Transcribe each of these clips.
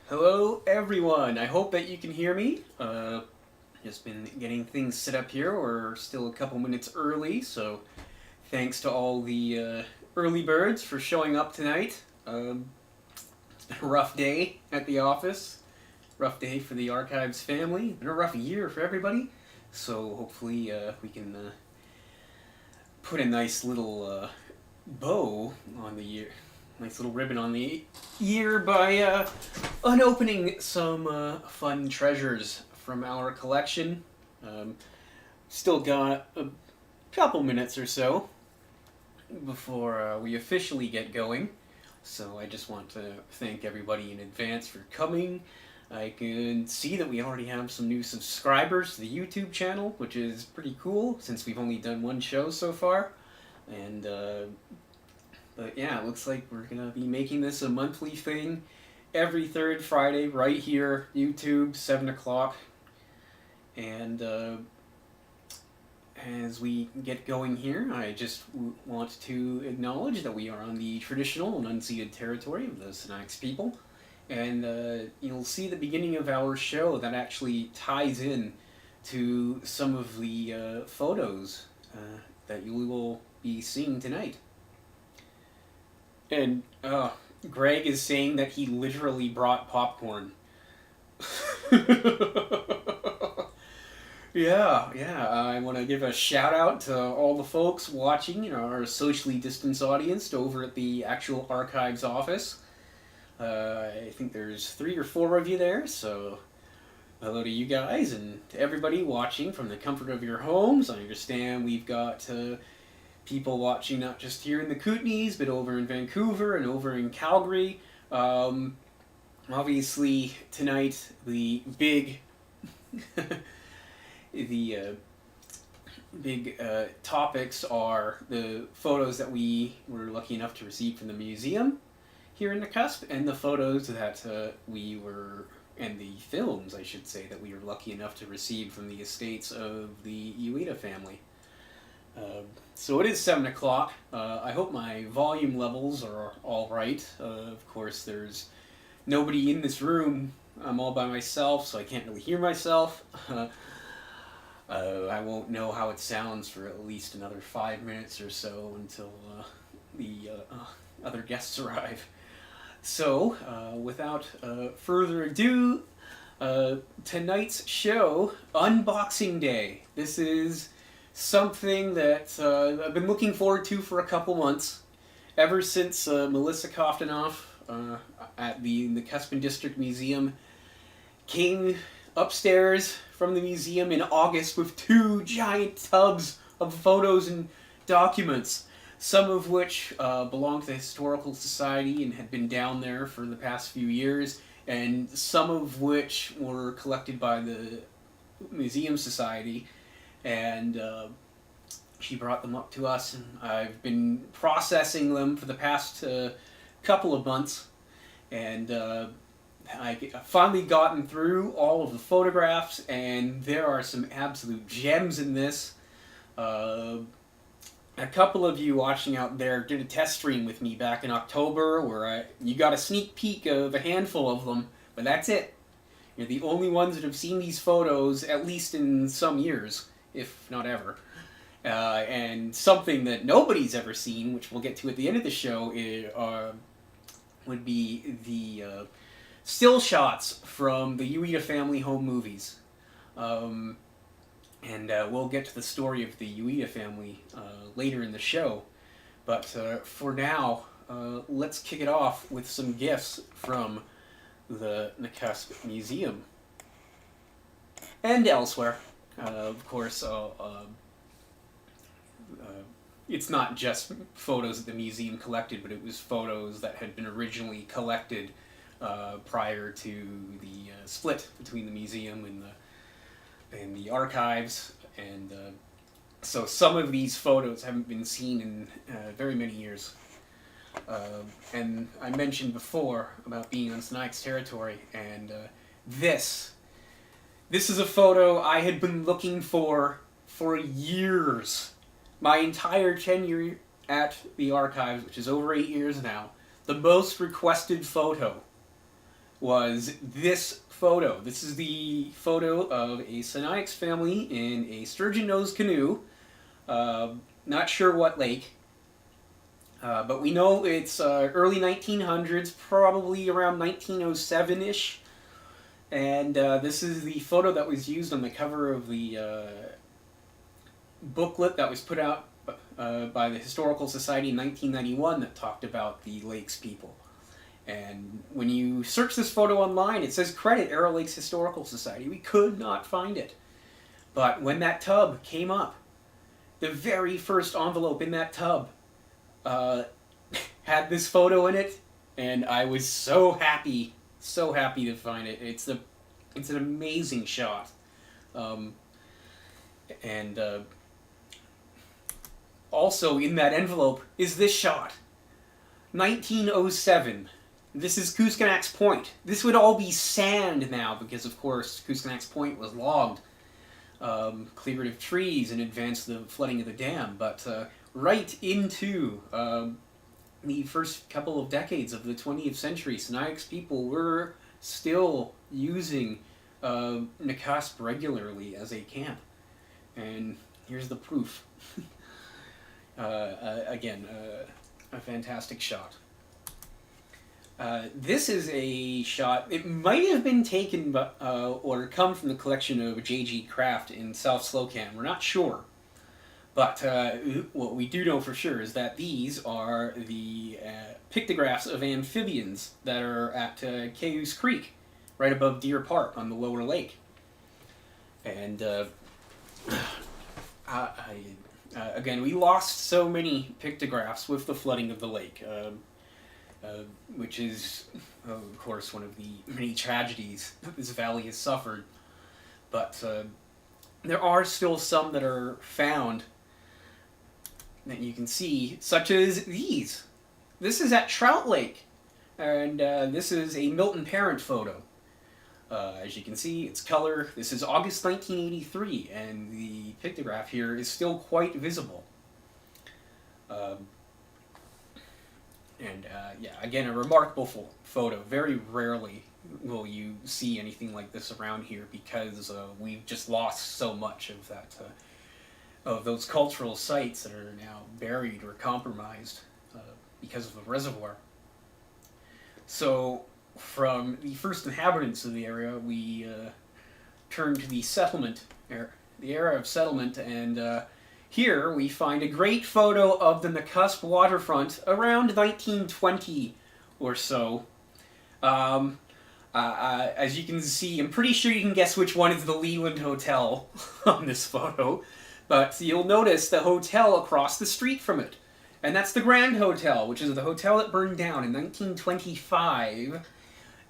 Hello everyone, I hope that you can hear me. Just been getting things set up here. We're still a couple minutes early, so thanks to all the early birds for showing up tonight. It's been a rough day at the office, rough day for the archives family, been a rough year for everybody, so hopefully we can put a nice little bow on the year. Nice little ribbon on the year by unopening some fun treasures from our collection. Still got a couple minutes or so before we officially get going. So I just want to thank everybody in advance for coming. I can see that we already have some new subscribers to the YouTube channel, which is pretty cool since we've only done one show so far. And but yeah, it looks like we're gonna be making this a monthly thing every third Friday right here, YouTube, 7 o'clock. And as we get going here, I just want to acknowledge that we are on the traditional and unceded territory of the Snacks people. And you'll see the beginning of our show that actually ties in to some of the photos that you will be seeing tonight. And Greg is saying that he literally brought popcorn. Yeah. I want to give a shout out to all the folks watching, our socially distanced audience over at the actual archives office. I think there's 3 or 4 of you there, so hello to you guys and to everybody watching from the comfort of your homes. I understand we've got people watching not just here in the Kootenays, but over in Vancouver and over in Calgary. Obviously, tonight the big, big topics are the photos that we were lucky enough to receive from the museum here in the Cusp, and the photos that and the films, I should say, that we were lucky enough to receive from the estates of the Uyeda family. So it is 7 o'clock. I hope my volume levels are all right. Of course, there's nobody in this room. I'm all by myself, so I can't really hear myself. I won't know how it sounds for at least another 5 minutes or so until the other guests arrive. So, without further ado, tonight's show, Unboxing Day. This is something that I've been looking forward to for a couple months, ever since Melissa Koftanoff at the Nakusp District Museum came upstairs from the museum in August with 2 giant tubs of photos and documents, some of which belong to the Historical Society and had been down there for the past few years, and some of which were collected by the Museum Society. And she brought them up to us, and I've been processing them for the past couple of months, and I finally gotten through all of the photographs, and there are some absolute gems in this. A couple of you watching out there did a test stream with me back in October where you got a sneak peek of a handful of them, but that's it. You're the only ones that have seen these photos, at least in some years, if not ever. And something that nobody's ever seen, which we'll get to at the end of the show, would be the still shots from the Uyeda family home movies. And we'll get to the story of the Uyeda family later in the show. But for now, let's kick it off with some gifts from the Mccask Museum. And elsewhere. Of course, it's not just photos that the museum collected, but it was photos that had been originally collected prior to the split between the museum and the archives. And so some of these photos haven't been seen in very many years. And I mentioned before about being on Snipes territory, and this is a photo I had been looking for years. My entire tenure at the archives, which is over 8 years now, the most requested photo was this photo. This is the photo of a Sinaiax family in a sturgeon-nosed canoe. Not sure what lake, but we know it's early 1900s, probably around 1907-ish. And this is the photo that was used on the cover of the booklet that was put out by the Historical Society in 1991 that talked about the lake's people. And when you search this photo online, it says credit Arrow Lakes Historical Society. We could not find it. But when that tub came up, the very first envelope in that tub had this photo in it, and I was so happy to find it. It's an amazing shot. And also in that envelope is this shot. 1907. This is Kuskonax Point. This would all be sand now because, of course, Kuskonax Point was logged, cleared of trees in advance of the flooding of the dam. But right into the first couple of decades of the 20th century, Sinaiax people were still using Nakusp regularly as a camp. And here's the proof. Again, a fantastic shot. This is a shot, it might have been taken or come from the collection of J.G. Kraft in South Slocan, we're not sure. But what we do know for sure is that these are the pictographs of amphibians that are at Cayuse Creek, right above Deer Park on the lower lake. And again, we lost so many pictographs with the flooding of the lake. Which is, of course, one of the many tragedies this valley has suffered. But there are still some that are found that you can see, such as these. This is at Trout Lake, and this is a Milton Parent photo. As you can see, it's color. This is August 1983, and the pictograph here is still quite visible. Yeah, again, a remarkable photo. Very rarely will you see anything like this around here because we've just lost so much of that, of those cultural sites that are now buried or compromised because of the reservoir. So, from the first inhabitants of the area, we turn to the settlement, the era of settlement, and here we find a great photo of the Nakusp waterfront around 1920 or so. As you can see, I'm pretty sure you can guess which one is the Leland Hotel on this photo, but you'll notice the hotel across the street from it. And that's the Grand Hotel, which is the hotel that burned down in 1925,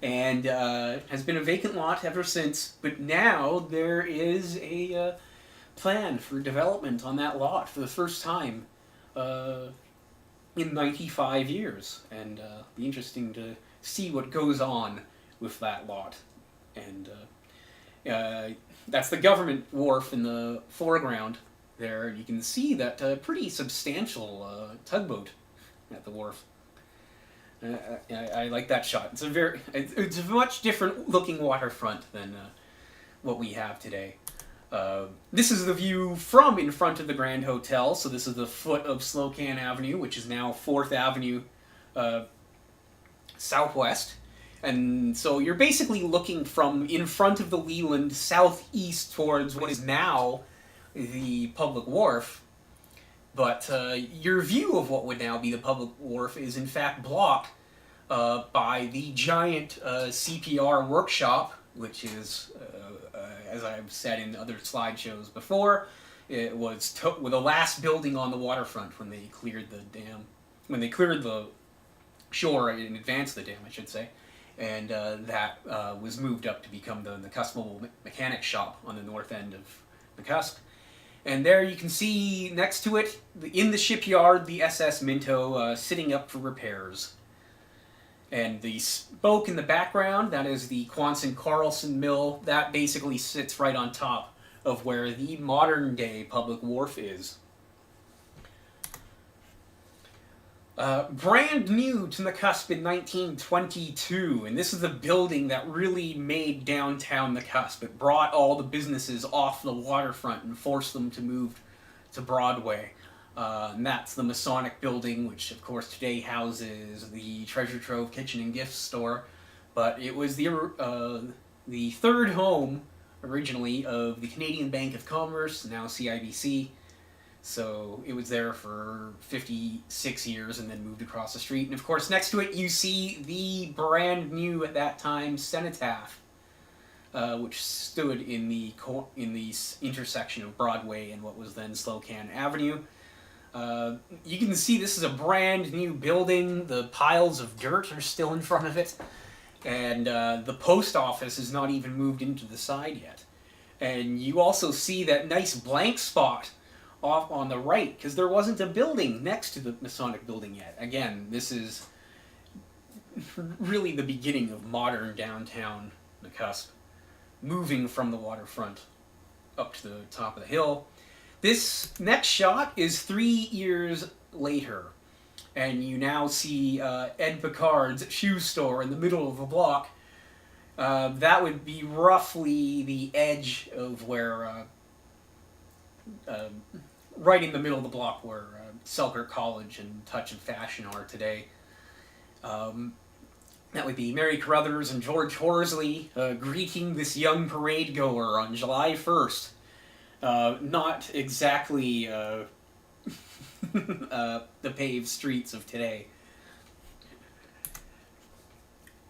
and has been a vacant lot ever since, but now there is a plan for development on that lot for the first time in 95 years, and be interesting to see what goes on with that lot. And that's the government wharf in the foreground there. You can see that pretty substantial tugboat at the wharf. I like that shot. It's a much different looking waterfront than what we have today. This is the view from in front of the Grand Hotel, so this is the foot of Slocan Avenue, which is now 4th Avenue Southwest. And so you're basically looking from in front of the Leland southeast towards what is now the public wharf. But your view of what would now be the public wharf is in fact blocked by the giant CPR workshop, which is, as I've said in other slideshows before, it was the last building on the waterfront when they cleared the dam, when they cleared the shore in advance of the dam, I should say, and that was moved up to become the Nakusp Mobile Mechanic Shop on the north end of Mccask. And there you can see next to it, in the shipyard, the SS Minto sitting up for repairs. And the spoke in the background, that is the Quonsen Carlson mill, that basically sits right on top of where the modern day public wharf is. Brand new to Nakusp in 1922, and this is the building that really made downtown Nakusp. It brought all the businesses off the waterfront and forced them to move to Broadway. And that's the Masonic Building, which of course today houses the Treasure Trove Kitchen and Gift Store. But it was the third home, originally, of the Canadian Bank of Commerce, now CIBC. So it was there for 56 years and then moved across the street. And of course, next to it, you see the brand new, at that time, Cenotaph, which stood in the intersection of Broadway and what was then Slocan Avenue. You can see this is a brand new building. The piles of dirt are still in front of it. And the post office is not even moved into the side yet. And you also see that nice blank spot off on the right, because there wasn't a building next to the Masonic Building yet. Again, this is really the beginning of modern downtown Nakusp, moving from the waterfront up to the top of the hill. This next shot is 3 years later, and you now see Ed Picard's shoe store in the middle of the block. That would be roughly the edge of where right in the middle of the block where Selkirk College and Touch of Fashion are today. That would be Mary Carruthers and George Horsley greeting this young parade goer on July 1st. Not exactly the paved streets of today.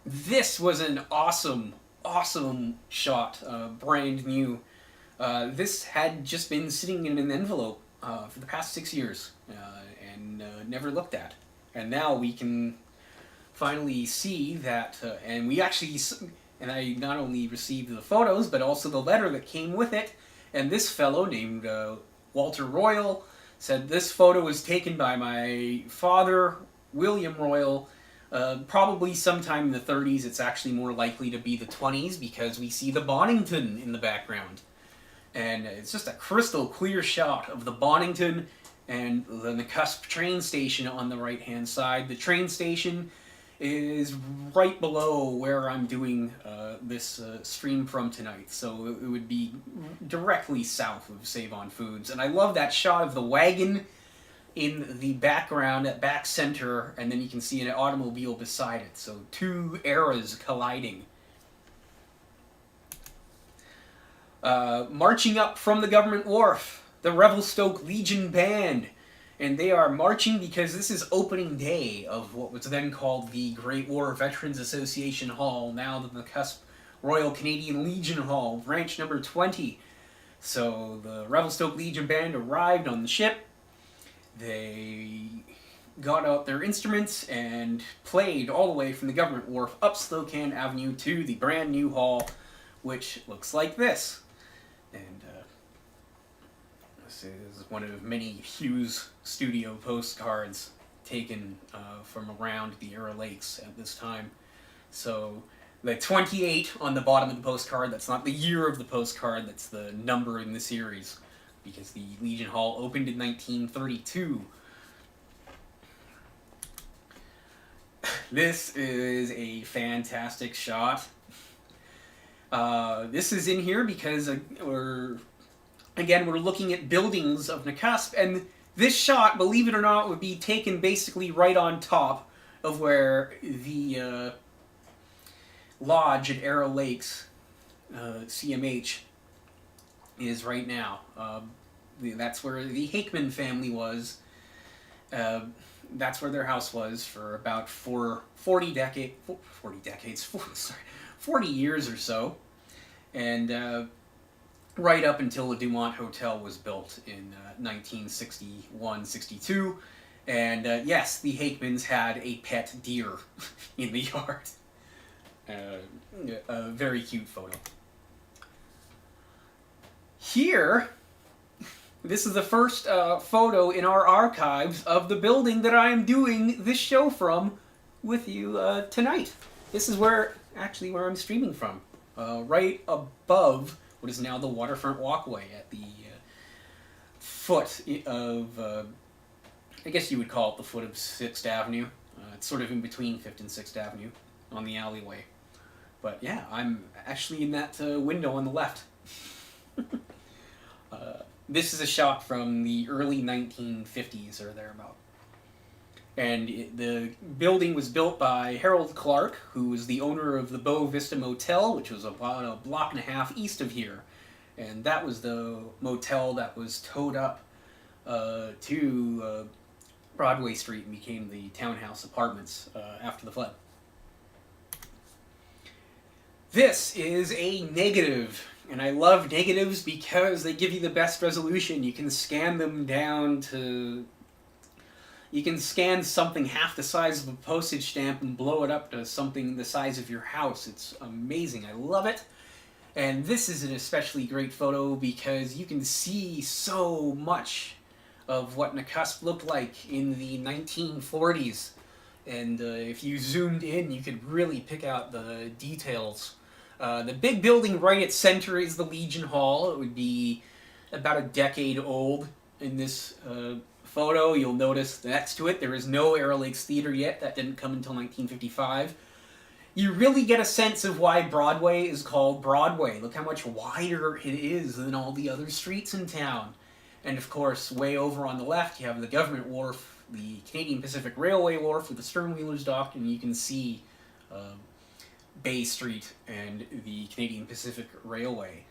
This was an awesome shot, brand new. This had just been sitting in an envelope for the past 6 years and never looked at. And now we can finally see that, and we actually, and I not only received the photos, but also the letter that came with it. And this fellow named Walter Royal said this photo was taken by my father, William Royal, probably sometime in the 30s. It's actually more likely to be the 20s because we see the Bonington in the background. And it's just a crystal clear shot of the Bonington and the Nakusp train station on the right-hand side. The train station is right below where I'm doing this stream from tonight, so it would be directly south of Save On Foods. And I love that shot of the wagon in the background at back center, and then you can see an automobile beside it, so two eras colliding. Marching up from the government wharf, the Revelstoke Legion Band. And they are marching because this is opening day of what was then called the Great War Veterans Association Hall, now the Cusp Royal Canadian Legion Hall, branch number 20. So the Revelstoke Legion Band arrived on the ship. They got out their instruments and played all the way from the government wharf up Slocan Avenue to the brand new hall, which looks like this. And this is one of many Hughes studio postcards taken from around the Arrow Lakes at this time. So the 28 on the bottom of the postcard, that's not the year of the postcard, that's the number in the series, because the Legion Hall opened in 1932. This is a fantastic shot. This is in here because we're looking at buildings of Nakusp, and this shot, believe it or not, would be taken basically right on top of where the lodge at Arrow Lakes, CMH, is right now. That's where the Hakeman family was. That's where their house was for about 40 years or so. And right up until the Dumont Hotel was built in 1961-62. And yes, the Hakemans had a pet deer in the yard. A very cute photo. Here, this is the first photo in our archives of the building that I am doing this show from with you tonight. This is where I'm streaming from. Right above what is now the waterfront walkway at the foot of I guess you would call it the foot of 6th Avenue. It's sort of in between 5th and 6th Avenue on the alleyway. But yeah, I'm actually in that window on the left. This is a shot from the early 1950s or thereabout. And the building was built by Harold Clark, who was the owner of the Bow Vista Motel, which was about a block and a half east of here. And that was the motel that was towed up to Broadway Street and became the townhouse apartments after the flood. This is a negative, and I love negatives because they give you the best resolution. You can scan them down to... You can scan something half the size of a postage stamp and blow it up to something the size of your house. It's amazing. I love it. And this is an especially great photo because you can see so much of what Nakusp looked like in the 1940s. And if you zoomed in, you could really pick out the details. The big building right at center is the Legion Hall. It would be about a decade old in this photo. You'll notice next to it there is no Arrow Lakes Theater yet. That didn't come until 1955. You really get a sense of why Broadway is called Broadway. Look how much wider it is than all the other streets in town. And of course, way over on the left, you have the Government Wharf, the Canadian Pacific Railway Wharf with the sternwheelers docked, and you can see Bay Street and the Canadian Pacific Railway.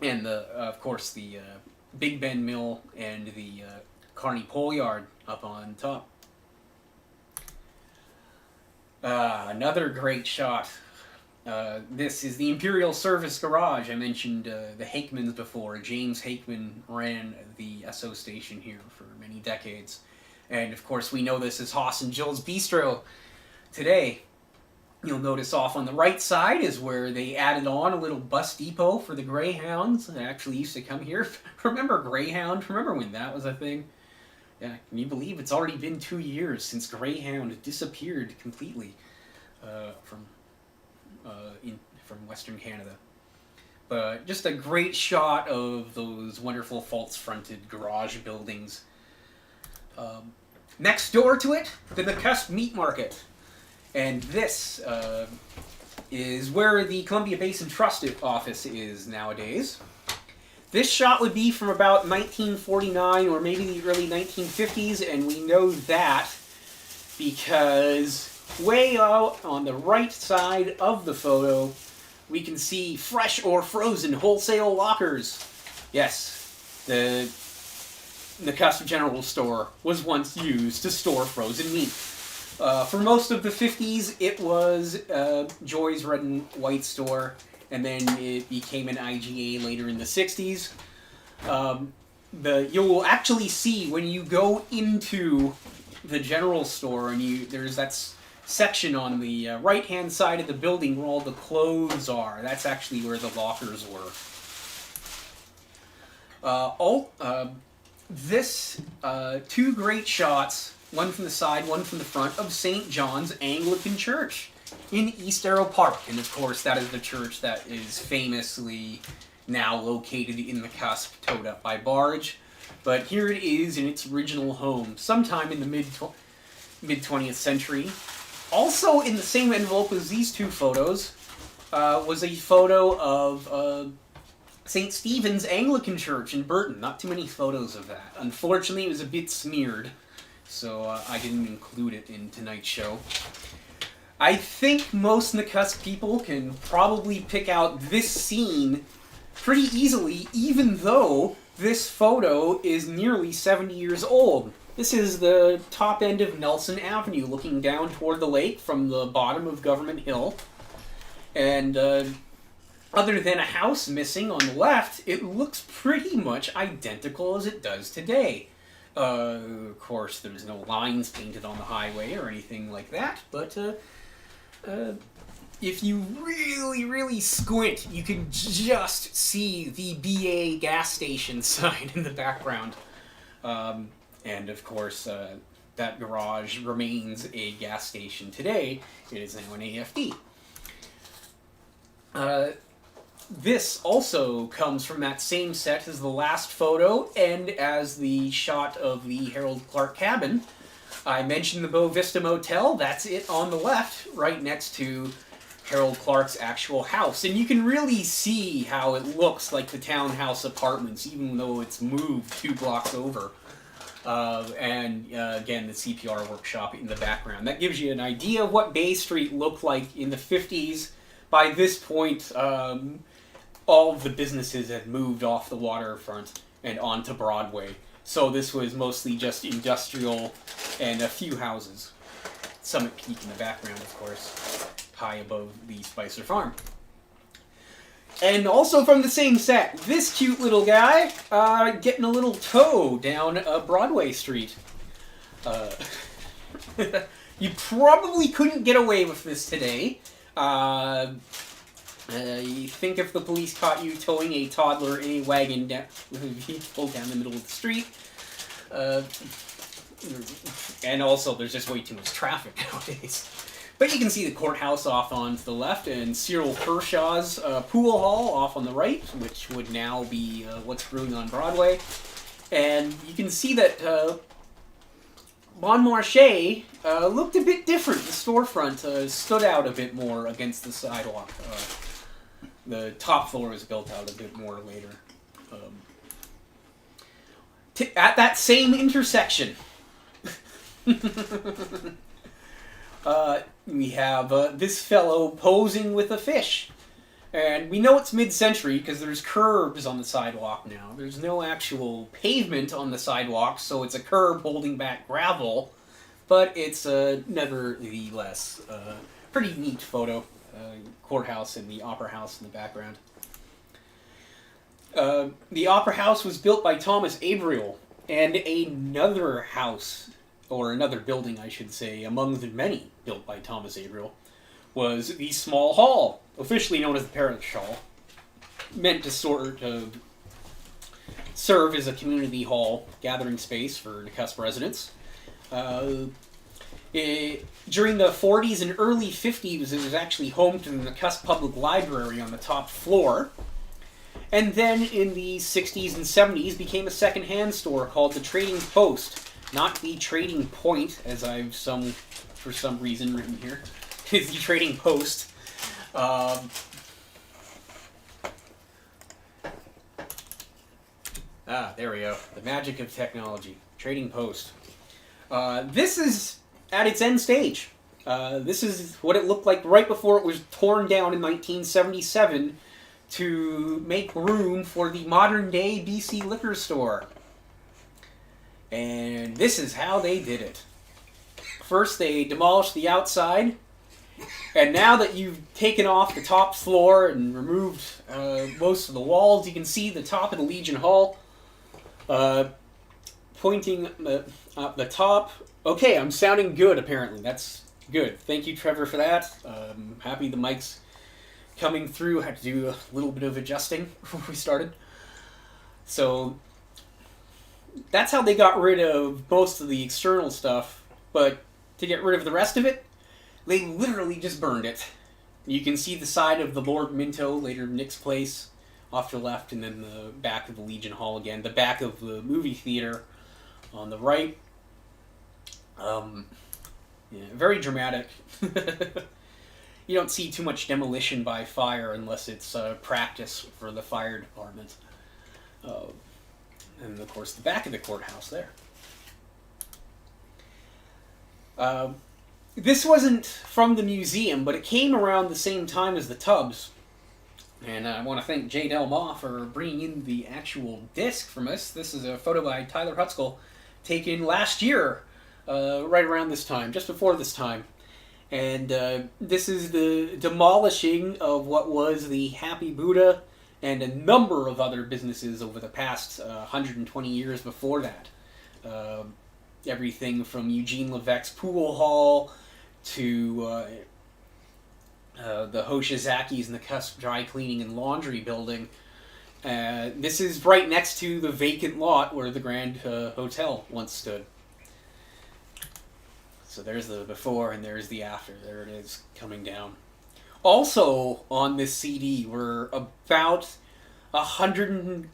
And of course, the Big Ben Mill and the Carney Pole Yard up on top. Another great shot. This is the Imperial Service Garage. I mentioned the Hakemans before. James Hakeman ran the SO station here for many decades. And of course we know this as Hoss and Jill's Bistro today. You'll notice off on the right side is where they added on a little bus depot for the Greyhounds that actually used to come here. Remember Greyhound? Remember when that was a thing? Yeah, can you believe it's already been 2 years since Greyhound disappeared completely from Western Canada. But just a great shot of those wonderful false-fronted garage buildings. Next door to it, the Cusp Meat Market. And this is where the Columbia Basin Trust office is nowadays. This shot would be from about 1949 or maybe the early 1950s, and we know that because way out on the right side of the photo, we can see fresh or frozen wholesale lockers. Yes, the Cusp General Store was once used to store frozen meat. For most of the 50s, it was Joy's Red and White store, and then it became an IGA later in the 60s. You'll actually see when you go into the general store, and there's that section on the right-hand side of the building where all the clothes are. That's actually where the lockers were. Two great shots, one from the side, one from the front, of St. John's Anglican Church in East Arrow Park. And of course, that is the church that is famously now located in the Cusp, towed up by barge. But here it is in its original home, sometime in the mid-20th century. Also in the same envelope as these two photos was a photo of St. Stephen's Anglican Church in Burton. Not too many photos of that. Unfortunately, it was a bit smeared, so I didn't include it in tonight's show. I think most Nakusp people can probably pick out this scene pretty easily, even though this photo is nearly 70 years old. This is the top end of Nelson Avenue, looking down toward the lake from the bottom of Government Hill. And other than a house missing on the left, it looks pretty much identical as it does today. Of course, there's no lines painted on the highway or anything like that, but if you really, really squint, you can just see the BA gas station sign in the background. And of course, that garage remains a gas station today. It is now an AFD. This also comes from that same set as the last photo and as the shot of the Harold Clark cabin. I mentioned the Bow Vista Motel. That's it on the left, right next to Harold Clark's actual house. And you can really see how it looks like the townhouse apartments, even though it's moved 2 blocks over. Again, the CPR workshop in the background. That gives you an idea of what Bay Street looked like in the 50s. By this point, all of the businesses had moved off the waterfront and onto Broadway. So this was mostly just industrial and a few houses. Summit Peak in the background, of course, high above the Spicer Farm. And also from the same set, this cute little guy getting a little tow down Broadway Street. You probably couldn't get away with this today. You think if the police caught you towing a toddler in a wagon down the middle of the street. And also, there's just way too much traffic nowadays. But you can see the courthouse off on the left, and Cyril Kershaw's pool hall off on the right, which would now be what's brewing on Broadway. And you can see that Bon Marché looked a bit different. The storefront stood out a bit more against the sidewalk. The top floor was built out a bit more later. At that same intersection, we have this fellow posing with a fish. And we know it's mid-century because there's curbs on the sidewalk now. There's no actual pavement on the sidewalk, so it's a curb holding back gravel. But it's nevertheless pretty neat photo. Courthouse and the Opera House in the background. The Opera House was built by Thomas Averill, and another house, or another building I should say, among the many built by Thomas Averill, was the Small Hall, officially known as the Parish Hall, meant to sort of serve as a community hall gathering space for the Cusp residents. During the 40s and early 50s, it was actually home to the Cusp Public Library on the top floor. And then in the 60s and 70s became a second-hand store called the Trading Post. Not the Trading Point, as I've for some reason written here. It's the Trading Post. There we go. The magic of technology. Trading Post. This is at its end stage. This is what it looked like right before it was torn down in 1977 to make room for the modern-day BC liquor store. And this is how they did it. First, they demolished the outside, and now that you've taken off the top floor and removed most of the walls, you can see the top of the Legion Hall. Pointing up the top. Okay, I'm sounding good, apparently. That's good. Thank you, Trevor, for that. I'm happy the mic's coming through. I had to do a little bit of adjusting before we started. So, that's how they got rid of most of the external stuff. But to get rid of the rest of it, they literally just burned it. You can see the side of the Lord Minto, later Nick's Place, off to the left, and then the back of the Legion Hall again. The back of the movie theater on the right. Very dramatic. You don't see too much demolition by fire unless it's practice for the fire department. And of course the back of the courthouse there. This wasn't from the museum, but it came around the same time as the tubs. And I want to thank Jay Del Ma for bringing in the actual disc from us. This is a photo by Tyler Hutzkel taken last year, right around this time, just before this time. And this is the demolishing of what was the Happy Buddha and a number of other businesses over the past 120 years before that. Everything from Eugene Levesque's pool hall to the Hoshizaki's and the Cusp dry cleaning and laundry building. This is right next to the vacant lot where the Grand Hotel once stood. So there's the before and there's the after. There it is, coming down. Also on this CD were about 200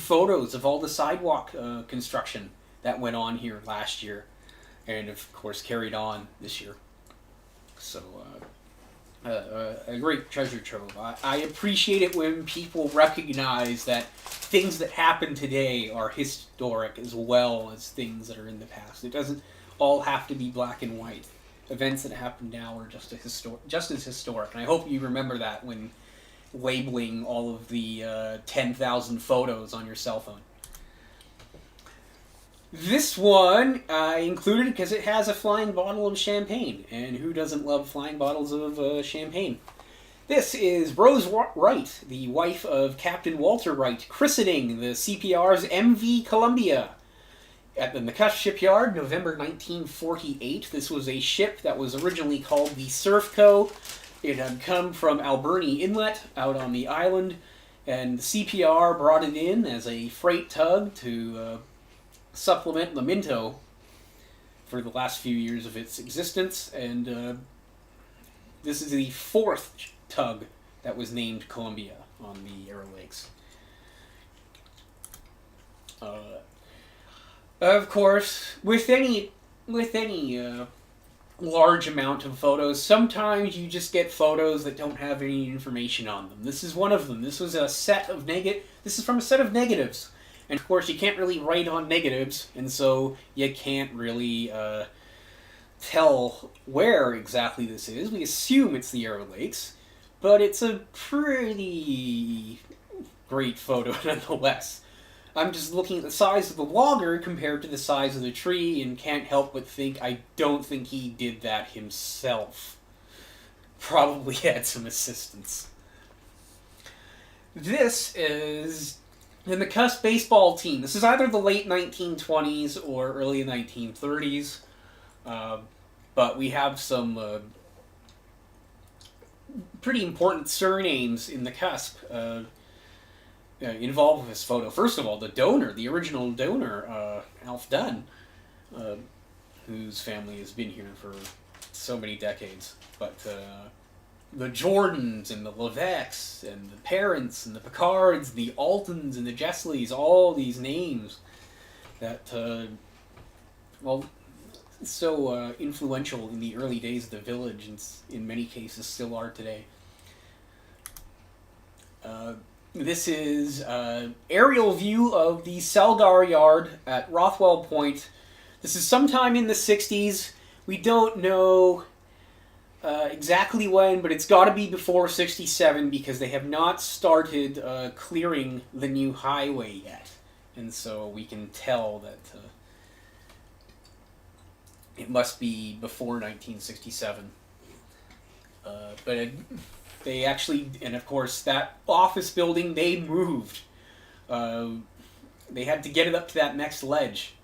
photos of all the sidewalk construction that went on here last year, and of course carried on this year. So a great treasure trove. I appreciate it when people recognize that things that happen today are historic as well as things that are in the past. It doesn't all have to be black and white. Events that happen now are just as historic, and I hope you remember that when labeling all of the 10,000 photos on your cell phone. This one I included because it has a flying bottle of champagne, and who doesn't love flying bottles of champagne? This is Rose Wright, the wife of Captain Walter Wright, christening the CPR's MV Columbia at the Nakusp shipyard, November 1948. This was a ship that was originally called the Surf Co. It had come from Alberni Inlet out on the island, and the CPR brought it in as a freight tug to supplement the Minto for the last few years of its existence, and this is the fourth tug that was named Columbia on the Arrow Lakes. Of course, with any large amount of photos, sometimes you just get photos that don't have any information on them. This is one of them. This was a set of This is from a set of negatives. And of course, you can't really write on negatives, and so you can't really tell where exactly this is. We assume it's the Arrow Lakes, but it's a pretty great photo nonetheless. I'm just looking at the size of the logger compared to the size of the tree, and can't help but think I don't think he did that himself. Probably had some assistance. This is the Cusp baseball team. This is either the late 1920s or early 1930s, but we have some pretty important surnames in the Cusp involved with this photo. First of all, the original donor, Alf Dunn, whose family has been here for so many decades, but the Jordans and the Levesques and the Parents and the Picards, the Altons and the Jessleys, all these names that, so influential in the early days of the village, and in many cases still are today. This is an aerial view of the Selgar Yard at Rothwell Point. This is sometime in the 60s. We don't know exactly when, but it's got to be before 67 because they have not started clearing the new highway yet. And so we can tell that it must be before 1967. But they actually, and of course that office building, they moved. They had to get it up to that next ledge.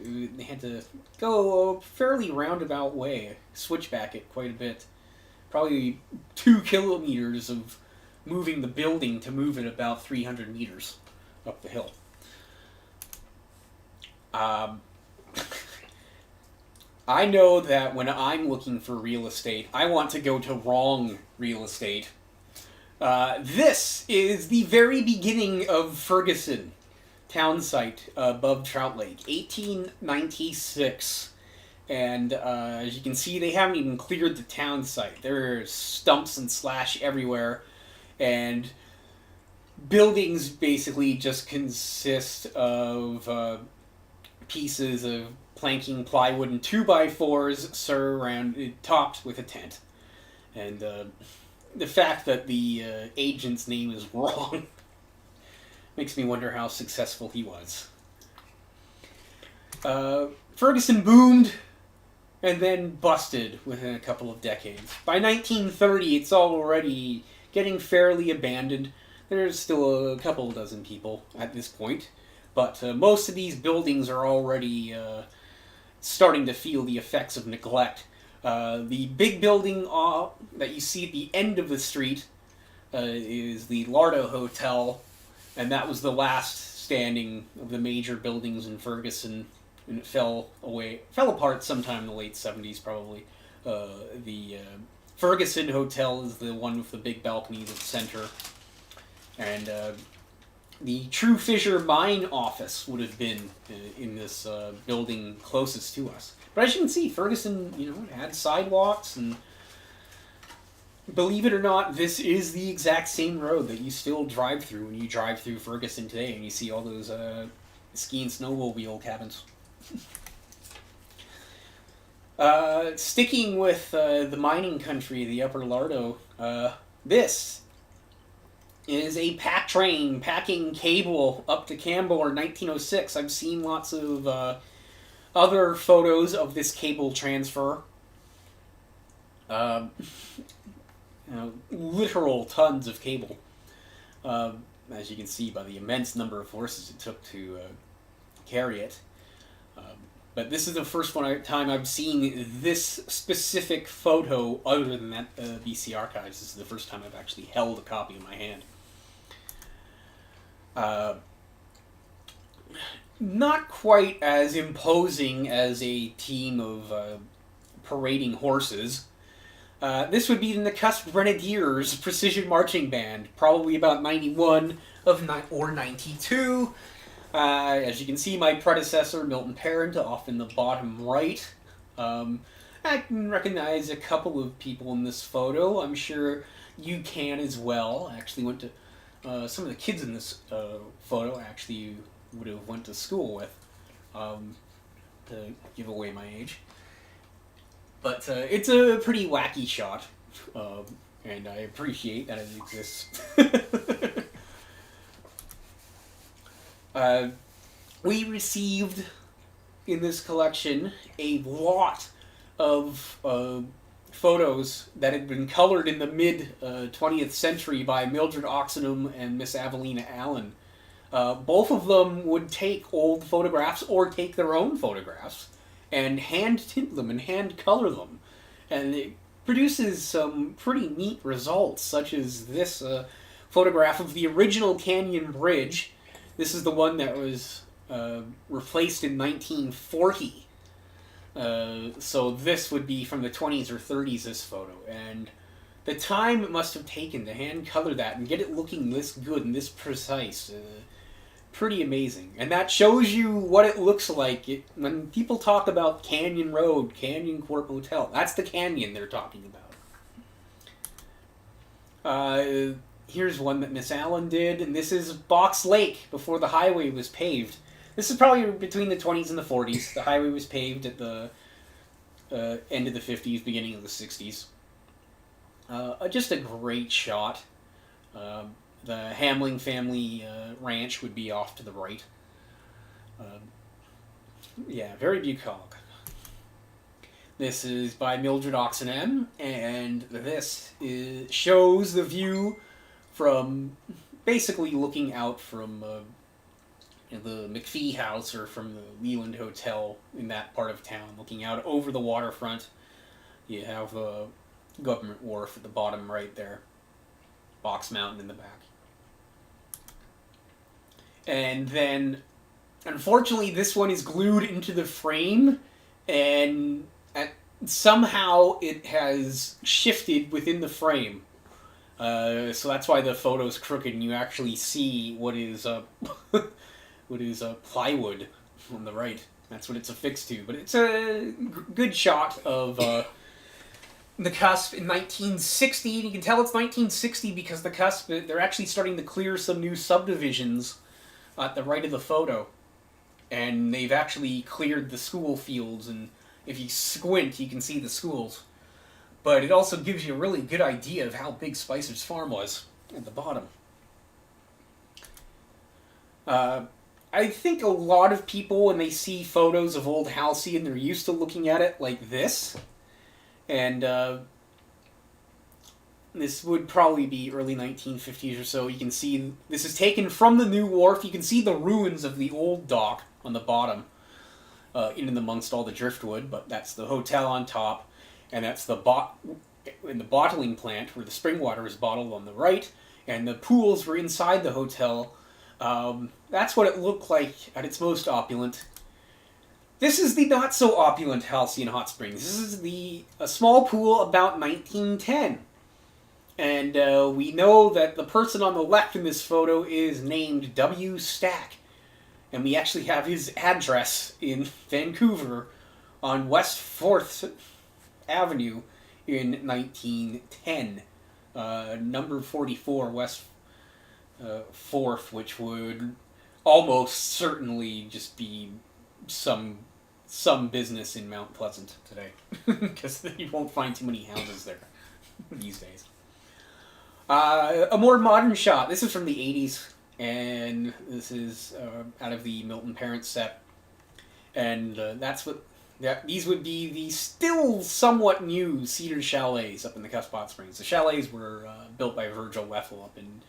They had to go a fairly roundabout way, switchback it quite a bit. Probably 2 kilometers of moving the building to move it about 300 meters up the hill. I know that when I'm looking for real estate, I want to go to wrong real estate. This is the very beginning of Ferguson town site above Trout Lake, 1896. And as you can see, they haven't even cleared the town site. There's stumps and slash everywhere, and buildings basically just consist of pieces of planking, plywood, and 2x4s surrounded, topped with a tent. And the fact that the agent's name is wrong makes me wonder how successful he was. Ferguson boomed and then busted within a couple of decades. By 1930, it's already getting fairly abandoned. There's still a couple dozen people at this point, but most of these buildings are already starting to feel the effects of neglect. The big building that you see at the end of the street is the Lardo Hotel, and that was the last standing of the major buildings in Ferguson, and it fell apart sometime in the late 70s, probably. The Ferguson Hotel is the one with the big balconies at the center. And the True Fissure mine office would have been in this building closest to us. But as you can see, Ferguson, had sidewalks, and believe it or not, this is the exact same road that you still drive through when you drive through Ferguson today, and you see all those ski and snowmobile cabins. Sticking with the mining country, the Upper Lardo, this is a pack train packing cable up to Campbell in 1906. I've seen lots of other photos of this cable transfer. Literal tons of cable, as you can see by the immense number of horses it took to carry it. But this is the first time I've seen this specific photo other than that BC Archives. This is the first time I've actually held a copy in my hand. Not quite as imposing as a team of parading horses. This would be the Nakusp Grenadiers Precision Marching Band, probably about 91 or 92. As you can see, my predecessor, Milton Parent, off in the bottom right. I can recognize a couple of people in this photo. I'm sure you can as well. I actually went to... some of the kids in this photo actually would have went to school with, to give away my age. But it's a pretty wacky shot, and I appreciate that it exists. We received in this collection a lot of photos that had been colored in the mid-20th century by Mildred Oxenham and Miss Avelina Allen. Both of them would take old photographs or take their own photographs and hand tint them and hand color them. And it produces some pretty neat results, such as this photograph of the original Canyon Bridge. This is the one that was replaced in 1940. So this would be from the 20s or 30s, this photo. And the time it must have taken to hand color that and get it looking this good and this precise, pretty amazing. And that shows you what it looks like. When people talk about Canyon Road, Canyon Court Motel, that's the canyon they're talking about. Here's one that Miss Allen did, and this is Box Lake before the highway was paved. This is probably between the 20s and the 40s. The highway was paved at the end of the 50s, beginning of the 60s. Just a great shot. The Hamling family ranch would be off to the right. Yeah, very bucolic. This is by Mildred Oxenham, and this shows the view from basically looking out from the McPhee house or from the Leland Hotel in that part of town, looking out over the waterfront. You have Government Wharf at the bottom right there. Box Mountain in the back. And then, unfortunately, this one is glued into the frame, and somehow it has shifted within the frame. So that's why the photo's crooked, and you actually see what is plywood on the right. That's what it's affixed to. But it's a good shot of the Cusp in 1960. You can tell it's 1960 because the Cusp, they're actually starting to clear some new subdivisions at the right of the photo. And they've actually cleared the school fields, and if you squint, you can see the schools. But it also gives you a really good idea of how big Spicer's farm was at the bottom. I think a lot of people, when they see photos of Old Halcyon, they're used to looking at it like this. And this would probably be early 1950s or so. You can see this is taken from the new wharf. You can see the ruins of the old dock on the bottom, in and amongst all the driftwood. But that's the hotel on top, and that's the bottling plant where the spring water is bottled on the right, and the pools were inside the hotel. That's what it looked like at its most opulent. This is the not so opulent Halcyon Hot Springs. This is a small pool about 1910. And we know that the person on the left in this photo is named W. Stack. And we actually have his address in Vancouver on West 4th Avenue in 1910. Number 44 West 4th, which would almost certainly just be some business in Mount Pleasant today. Because you won't find too many houses there these days. A more modern shot. This is from the 80s, and this is out of the Milton Parents set. And these would be the still somewhat new Cedar Chalets up in the Cusp Hot Springs. The chalets were built by Virgil Weffel up in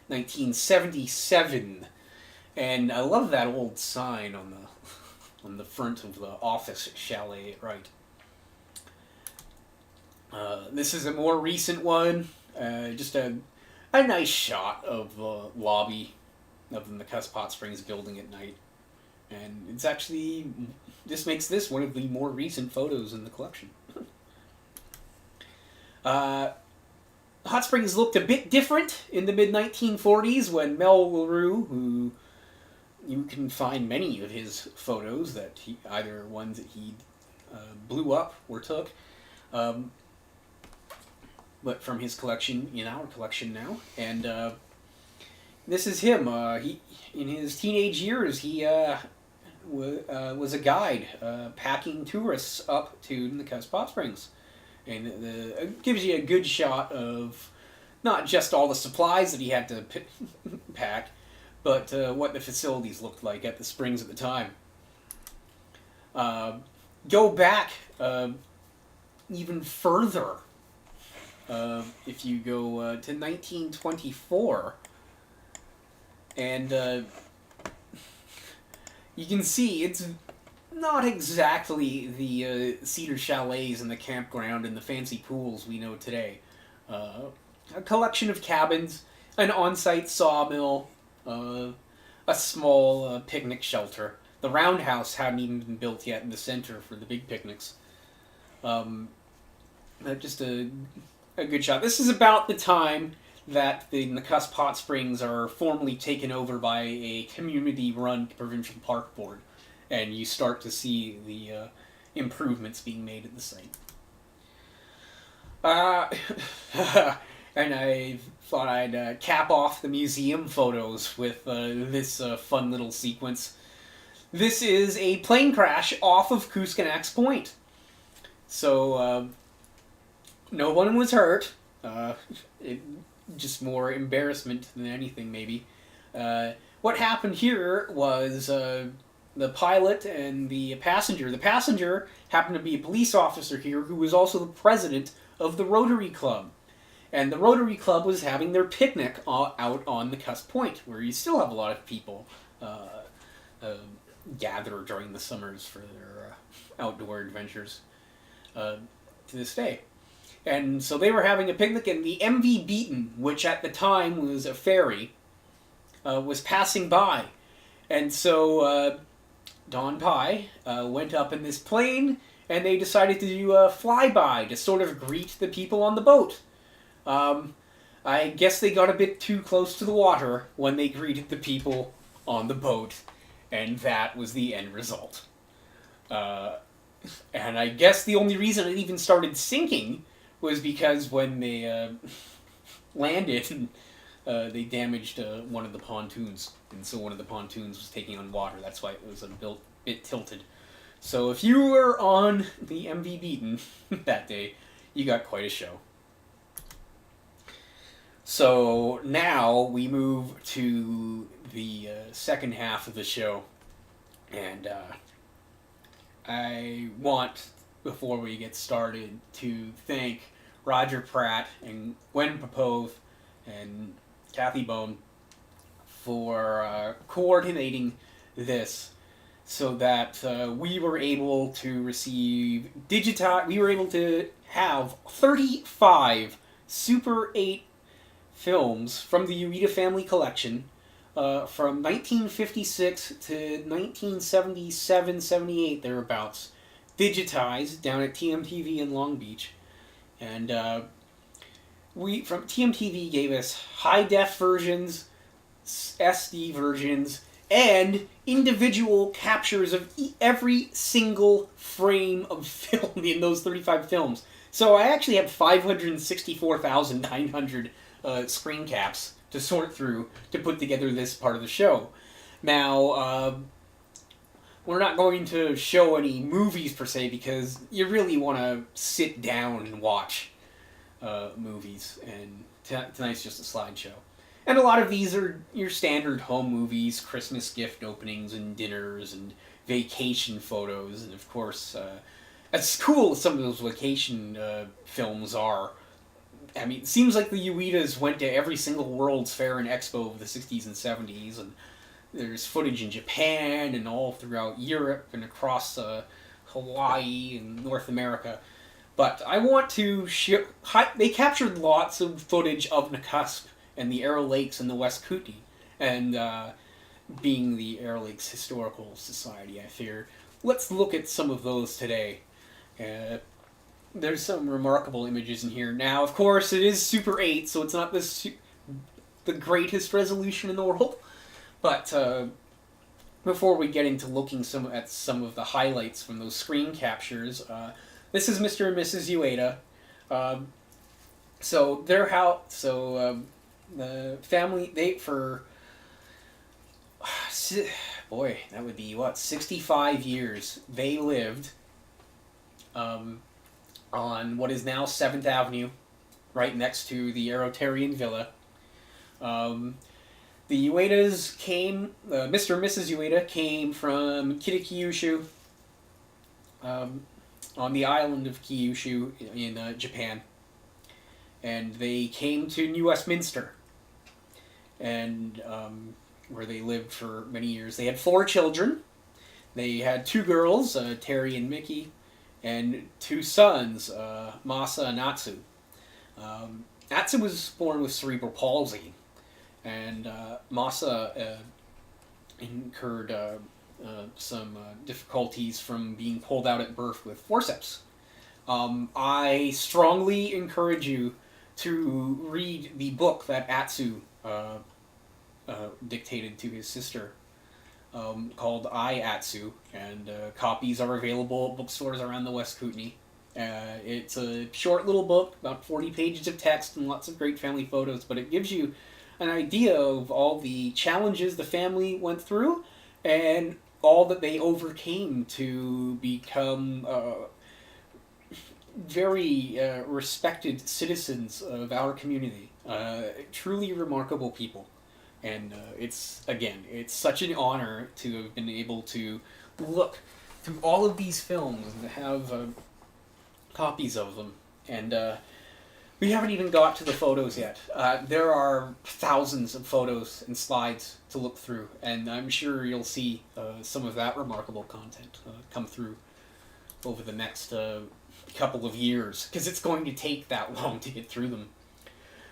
1977. And I love that old sign on the front of the office chalet, right? This is a more recent one. Just a nice shot of the lobby of the Cusp Hot Springs building at night. And it's actually, this makes this one of the more recent photos in the collection. Hot Springs looked a bit different in the mid-1940s when Mel LaRue, who you can find many of his photos that either ones that he blew up or took, but from his collection in our collection now. And this is him. He in his teenage years he was a guide packing tourists up to the Cusp Hot Springs, and it gives you a good shot of not just all the supplies that he had to pack, but what the facilities looked like at the springs at the time. Go back even further. If you go to 1924, and you can see it's not exactly the Cedar Chalets and the campground and the fancy pools we know today. A collection of cabins, an on-site sawmill, a small picnic shelter. The roundhouse hadn't even been built yet in the center for the big picnics. Just a good shot. This is about the time that the Nakusp Hot Springs are formally taken over by a community-run provincial park board, and you start to see the improvements being made at the site. And I thought I'd cap off the museum photos with this fun little sequence. This is a plane crash off of Kuskonax Point. So, no one was hurt. Just more embarrassment than anything, maybe. What happened here was the pilot and the passenger. The passenger happened to be a police officer here who was also the president of the Rotary Club. And the Rotary Club was having their picnic out on the Cusp Point, where you still have a lot of people gather during the summers for their outdoor adventures to this day. And so they were having a picnic, and the MV Beaton, which at the time was a ferry, was passing by. And so Don Pye went up in this plane, and they decided to do a flyby to sort of greet the people on the boat. I guess they got a bit too close to the water when they greeted the people on the boat, and that was the end result. And I guess the only reason it even started sinking was because when they landed, they damaged one of the pontoons, and so one of the pontoons was taking on water. That's why it was a bit tilted. So if you were on the MV Beaton that day, you got quite a show. So now we move to the second half of the show, and I want, before we get started, to thank Roger Pratt and Gwen Popove and Kathy Bone for coordinating this so that we were able to we were able to have 35 Super 8 films from the Uyeda family collection from 1956 to 1977-78, thereabouts, digitized down at TMTV in Long Beach. And TMTV gave us high-def versions, SD versions, and individual captures of every single frame of film in those 35 films. So I actually have 564,900 screen caps to sort through to put together this part of the show. Now, we're not going to show any movies per se because you really want to sit down and watch movies, and tonight's just a slideshow. And a lot of these are your standard home movies, Christmas gift openings and dinners and vacation photos, and of course, as cool as some of those vacation films are, I mean, it seems like the Uyedas went to every single World's Fair and Expo of the 60s and 70s, and there's footage in Japan and all throughout Europe and across Hawaii and North America. But I want to show... They captured lots of footage of Nakusp and the Arrow Lakes and the West Kootenai, and being the Arrow Lakes Historical Society, I figure, let's look at some of those today. There's some remarkable images in here. Now, of course, it is Super 8, so it's not the greatest resolution in the world. But before we get into looking at some of the highlights from those screen captures, this is Mr. and Mrs. Uyeda. So their house. So the family. Boy, that would be what, 65 years they lived. On what is now 7th Avenue, right next to the Arrowtarian Villa. The Uyedas came, Mr. and Mrs. Uyeda came from Kitakyushu, on the island of Kyushu in Japan. And they came to New Westminster, and where they lived for many years. They had 4 children. They had 2 girls, Terry and Mickey, and 2 sons, Masa and Atsu. Atsu was born with cerebral palsy, and Masa incurred some difficulties from being pulled out at birth with forceps. I strongly encourage you to read the book that Atsu dictated to his sister, called I, Atsu, and copies are available at bookstores around the West Kootenai. It's a short little book, about 40 pages of text and lots of great family photos, but it gives you an idea of all the challenges the family went through and all that they overcame to become very respected citizens of our community. Truly remarkable people. And it's such an honor to have been able to look through all of these films and have copies of them. And we haven't even got to the photos yet. There are thousands of photos and slides to look through, and I'm sure you'll see some of that remarkable content come through over the next couple of years, because it's going to take that long to get through them.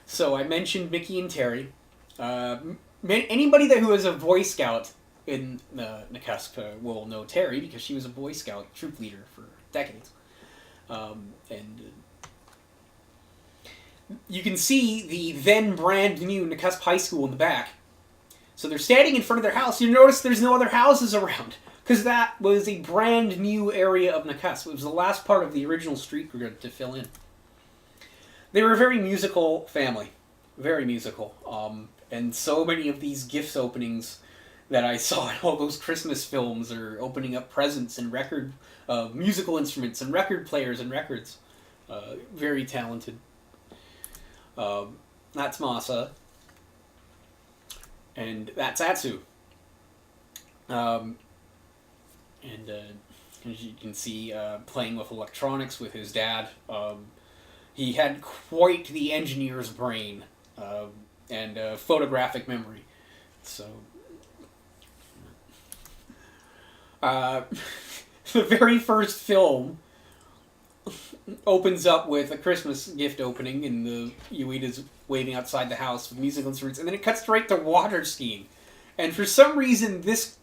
So I mentioned Mickey and Terry. Anybody who is a Boy Scout in Nakusp will know Terry, because she was a Boy Scout troop leader for decades. And you can see the then brand new Nakusp High School in the back. So they're standing in front of their house. You notice there's no other houses around, because that was a brand new area of Nakusp. It was the last part of the original street grid to fill in. They were a very musical family. Very musical. And so many of these gifts openings that I saw in all those Christmas films are opening up presents and record musical instruments and record players and records. Very talented. That's Masa. And that's Atsu. And as you can see, playing with electronics with his dad. He had quite the engineer's brain and photographic memory. So, the very first film opens up with a Christmas gift opening, and the Uyedas waving outside the house with musical instruments, and then it cuts right to water skiing. And for some reason, this...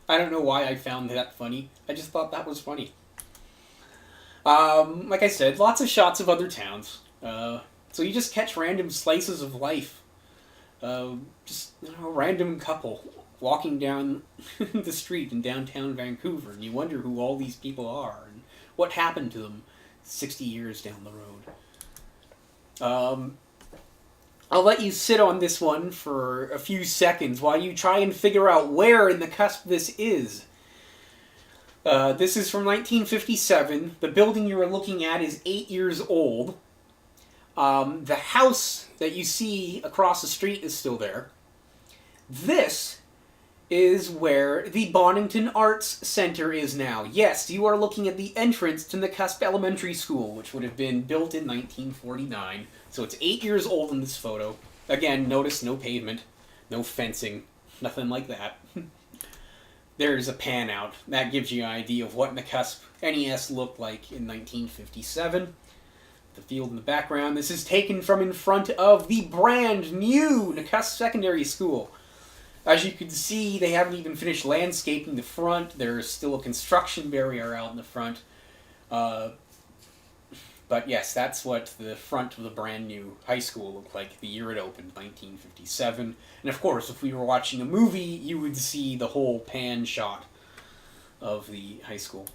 I don't know why I found that funny. I just thought that was funny. Like I said, lots of shots of other towns. So you just catch random slices of life. Just a random couple walking down the street in downtown Vancouver, and you wonder who all these people are and what happened to them 60 years down the road. I'll let you sit on this one for a few seconds while you try and figure out where in the Cusp this is. This is from 1957. The building you're looking at is 8 years old. The house that you see across the street is still there. This is where the Bonington Arts Center is now. Yes, you are looking at the entrance to the Cusp Elementary School, which would have been built in 1949. So it's 8 years old in this photo. Again, notice no pavement, no fencing, nothing like that. There's a pan out. That gives you an idea of what Nakusp NES looked like in 1957. The field in the background. This is taken from in front of the brand new Nakusp Secondary School. As you can see, they haven't even finished landscaping the front. There's still a construction barrier out in the front. But yes, that's what the front of the brand new high school looked like the year it opened, 1957. And of course, if we were watching a movie, you would see the whole pan shot of the high school.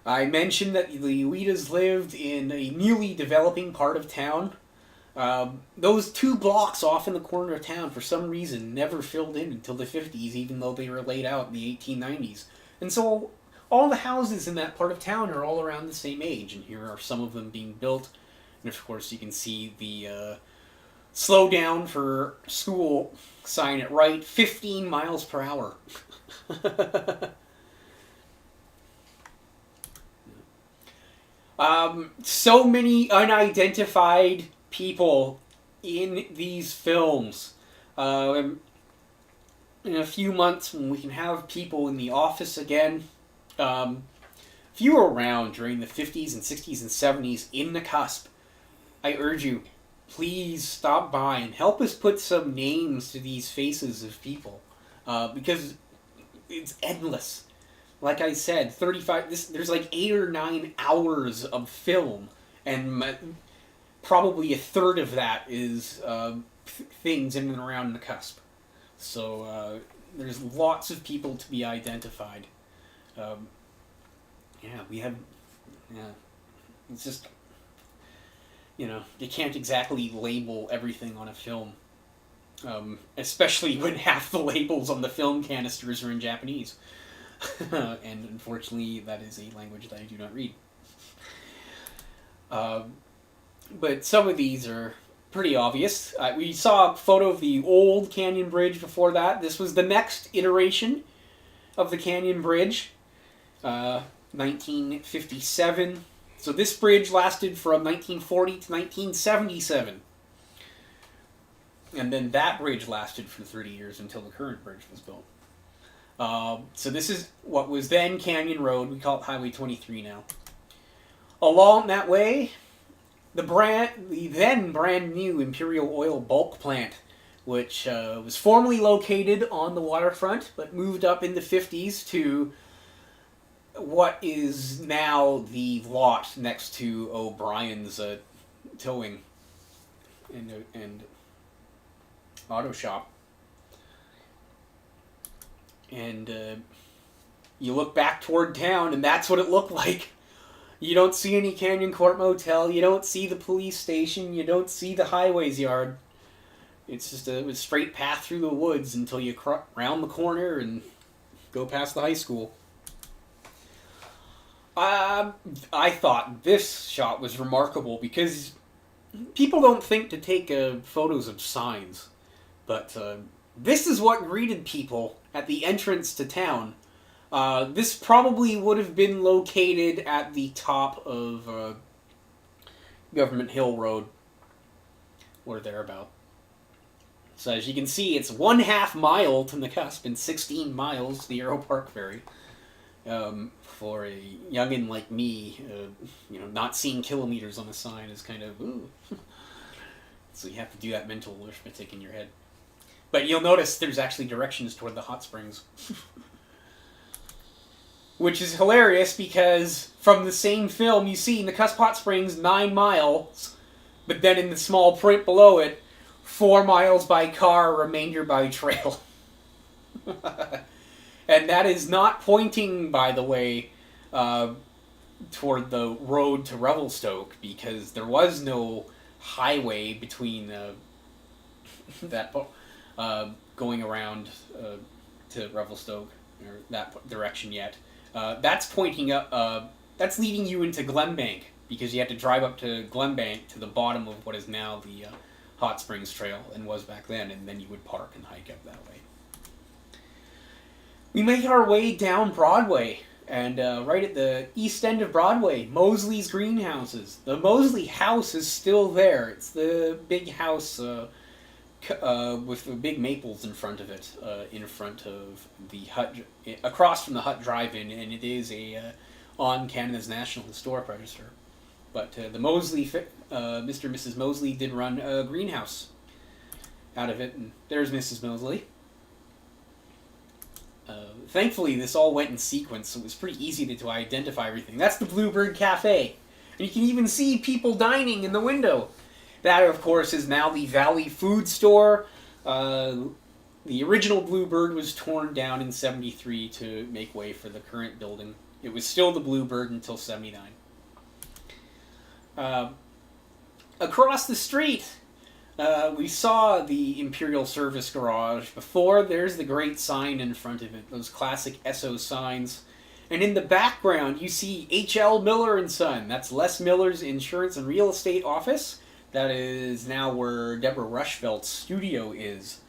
I mentioned that the Uyedas lived in a newly developing part of town. Those 2 blocks off in the corner of town, for some reason, never filled in until the 50s, even though they were laid out in the 1890s. And so all the houses in that part of town are all around the same age, and here are some of them being built. And of course you can see the slow down for school sign at right, 15 miles per hour. So many unidentified people in these films. In a few months, when we can have people in the office again, if you were around during the 50s and 60s and 70s in the Cusp, I urge you, please stop by and help us put some names to these faces of people, because it's endless. Like I said, there's like 8 or 9 hours of film, and probably a third of that is things in and around the Cusp. So there's lots of people to be identified. It's just, you can't exactly label everything on a film. Especially when half the labels on the film canisters are in Japanese. And unfortunately, that is a language that I do not read. But some of these are pretty obvious. We saw a photo of the old Canyon Bridge before that. This was the next iteration of the Canyon Bridge. 1957. So this bridge lasted from 1940 to 1977. And then that bridge lasted for 30 years until the current bridge was built. So this is what was then Canyon Road. We call it Highway 23 now. Along that way, the then brand new Imperial Oil bulk plant, which was formerly located on the waterfront, but moved up in the 50s to what is now the lot next to O'Brien's towing and auto shop. And you look back toward town, and that's what it looked like. You don't see any Canyon Court Motel, you don't see the police station, you don't see the highways yard. It's just a straight path through the woods until you round the corner and go past the high school. I thought this shot was remarkable because people don't think to take photos of signs, but this is what greeted people at the entrance to town. This probably would have been located at the top of Government Hill Road, or thereabout. So as you can see, it's 1/2 mile to the Cusp and 16 miles to the Arrow Park Ferry. For a youngin' like me, not seeing kilometers on a sign is kind of, ooh. So you have to do that mental arithmetic in your head. But you'll notice there's actually directions toward the hot springs. Which is hilarious because from the same film you see Nakusp Hot Springs 9 miles, but then in the small print below it, 4 miles by car, remainder by trail. And that is not pointing, by the way, toward the road to Revelstoke, because there was no highway between that going around to Revelstoke, or that direction yet. That's pointing up, that's leading you into Glenbank, because you had to drive up to Glenbank to the bottom of what is now the Hot Springs Trail, and was back then, and then you would park and hike up that way. We make our way down Broadway, and right at the east end of Broadway, Mosley's Greenhouses. The Mosley house is still there. It's the big house with the big maples in front of it, in front of the Hut, across from the Hut Drive-In, and it is on Canada's National Historic Register. But the Mosley, Mr. and Mrs. Mosley did run a greenhouse out of it, and there's Mrs. Mosley. Thankfully, this all went in sequence, so it was pretty easy to identify everything. That's the Bluebird Cafe. And you can even see people dining in the window. That, of course, is now the Valley Food Store. The original Bluebird was torn down in '73 to make way for the current building. It was still the Bluebird until '79. Across the street, we saw the Imperial Service Garage before. There's the great sign in front of it, those classic Esso signs. And in the background, you see H.L. Miller & Son. That's Les Miller's insurance and real estate office. That is now where Deborah Rushfeldt's studio is.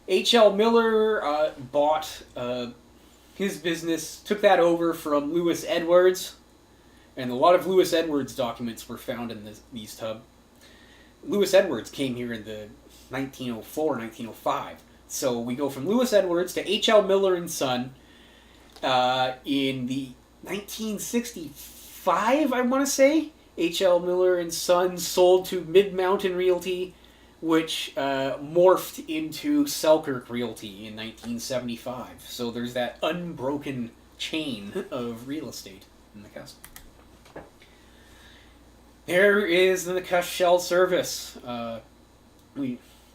H.L. Miller bought his business, took that over from Lewis Edwards. And a lot of Lewis Edwards documents were found in these tub. Lewis Edwards came here in the 1904, 1905. So we go from Lewis Edwards to H.L. Miller & Son in the 1965, I want to say. H.L. Miller & Son sold to Mid-Mountain Realty, which morphed into Selkirk Realty in 1975. So there's that unbroken chain of real estate in the Cusp. There is the Nakusp Shell Service.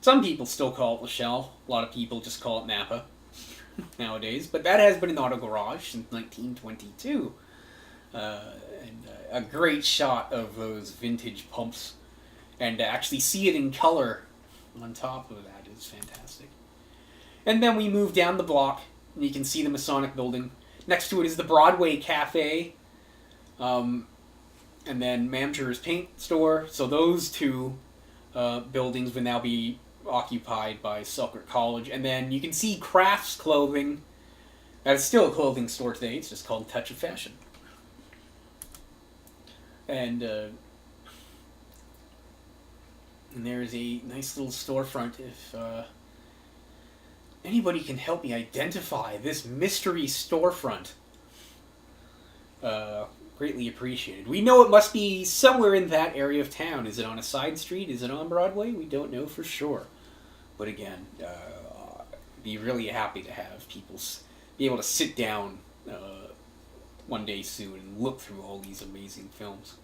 Some people still call it the Shell. A lot of people just call it Napa nowadays. But that has been an auto garage since 1922. And a great shot of those vintage pumps. And to actually see it in color on top of that is fantastic. And then we move down the block, and you can see the Masonic Building. Next to it is the Broadway Cafe. And then Mamger's Paint Store. So those two buildings will now be occupied by Selkirk College. And then you can see Crafts Clothing. That is still a clothing store today. It's just called Touch of Fashion. And there's a nice little storefront. If anybody can help me identify this mystery storefront, greatly appreciated. We know it must be somewhere in that area of town. Is it on a side street? Is it on Broadway? We don't know for sure. But again, be really happy to have people be able to sit down one day soon and look through all these amazing films.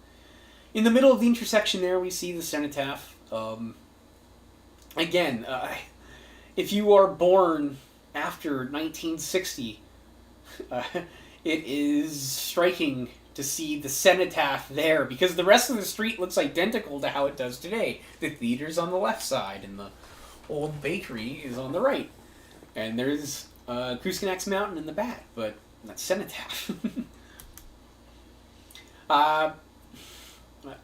In the middle of the intersection there, we see the Cenotaph. Again, if you are born after 1960, it is striking to see the Cenotaph there, because the rest of the street looks identical to how it does today. The theater's on the left side, and the old bakery is on the right. And there's Kuskanak's Mountain in the back, but that's Cenotaph.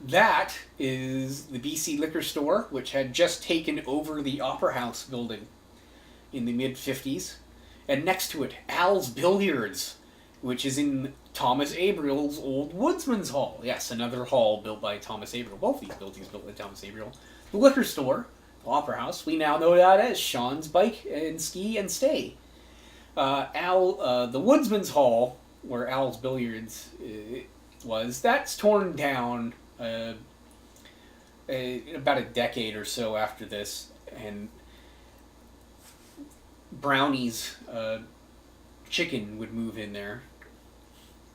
That is the BC Liquor Store, which had just taken over the Opera House building in the mid-50s. And next to it, Al's Billiards, which is in Thomas Abriel's old Woodsman's Hall. Yes, another hall built by Thomas Abriel. Both these buildings built by Thomas Abriel. The liquor store, the Opera House, we now know that as Sean's Bike and Ski and Stay. The Woodsman's Hall, where Al's Billiards was, that's torn down about a decade or so after this, and Brownie's chicken would move in there.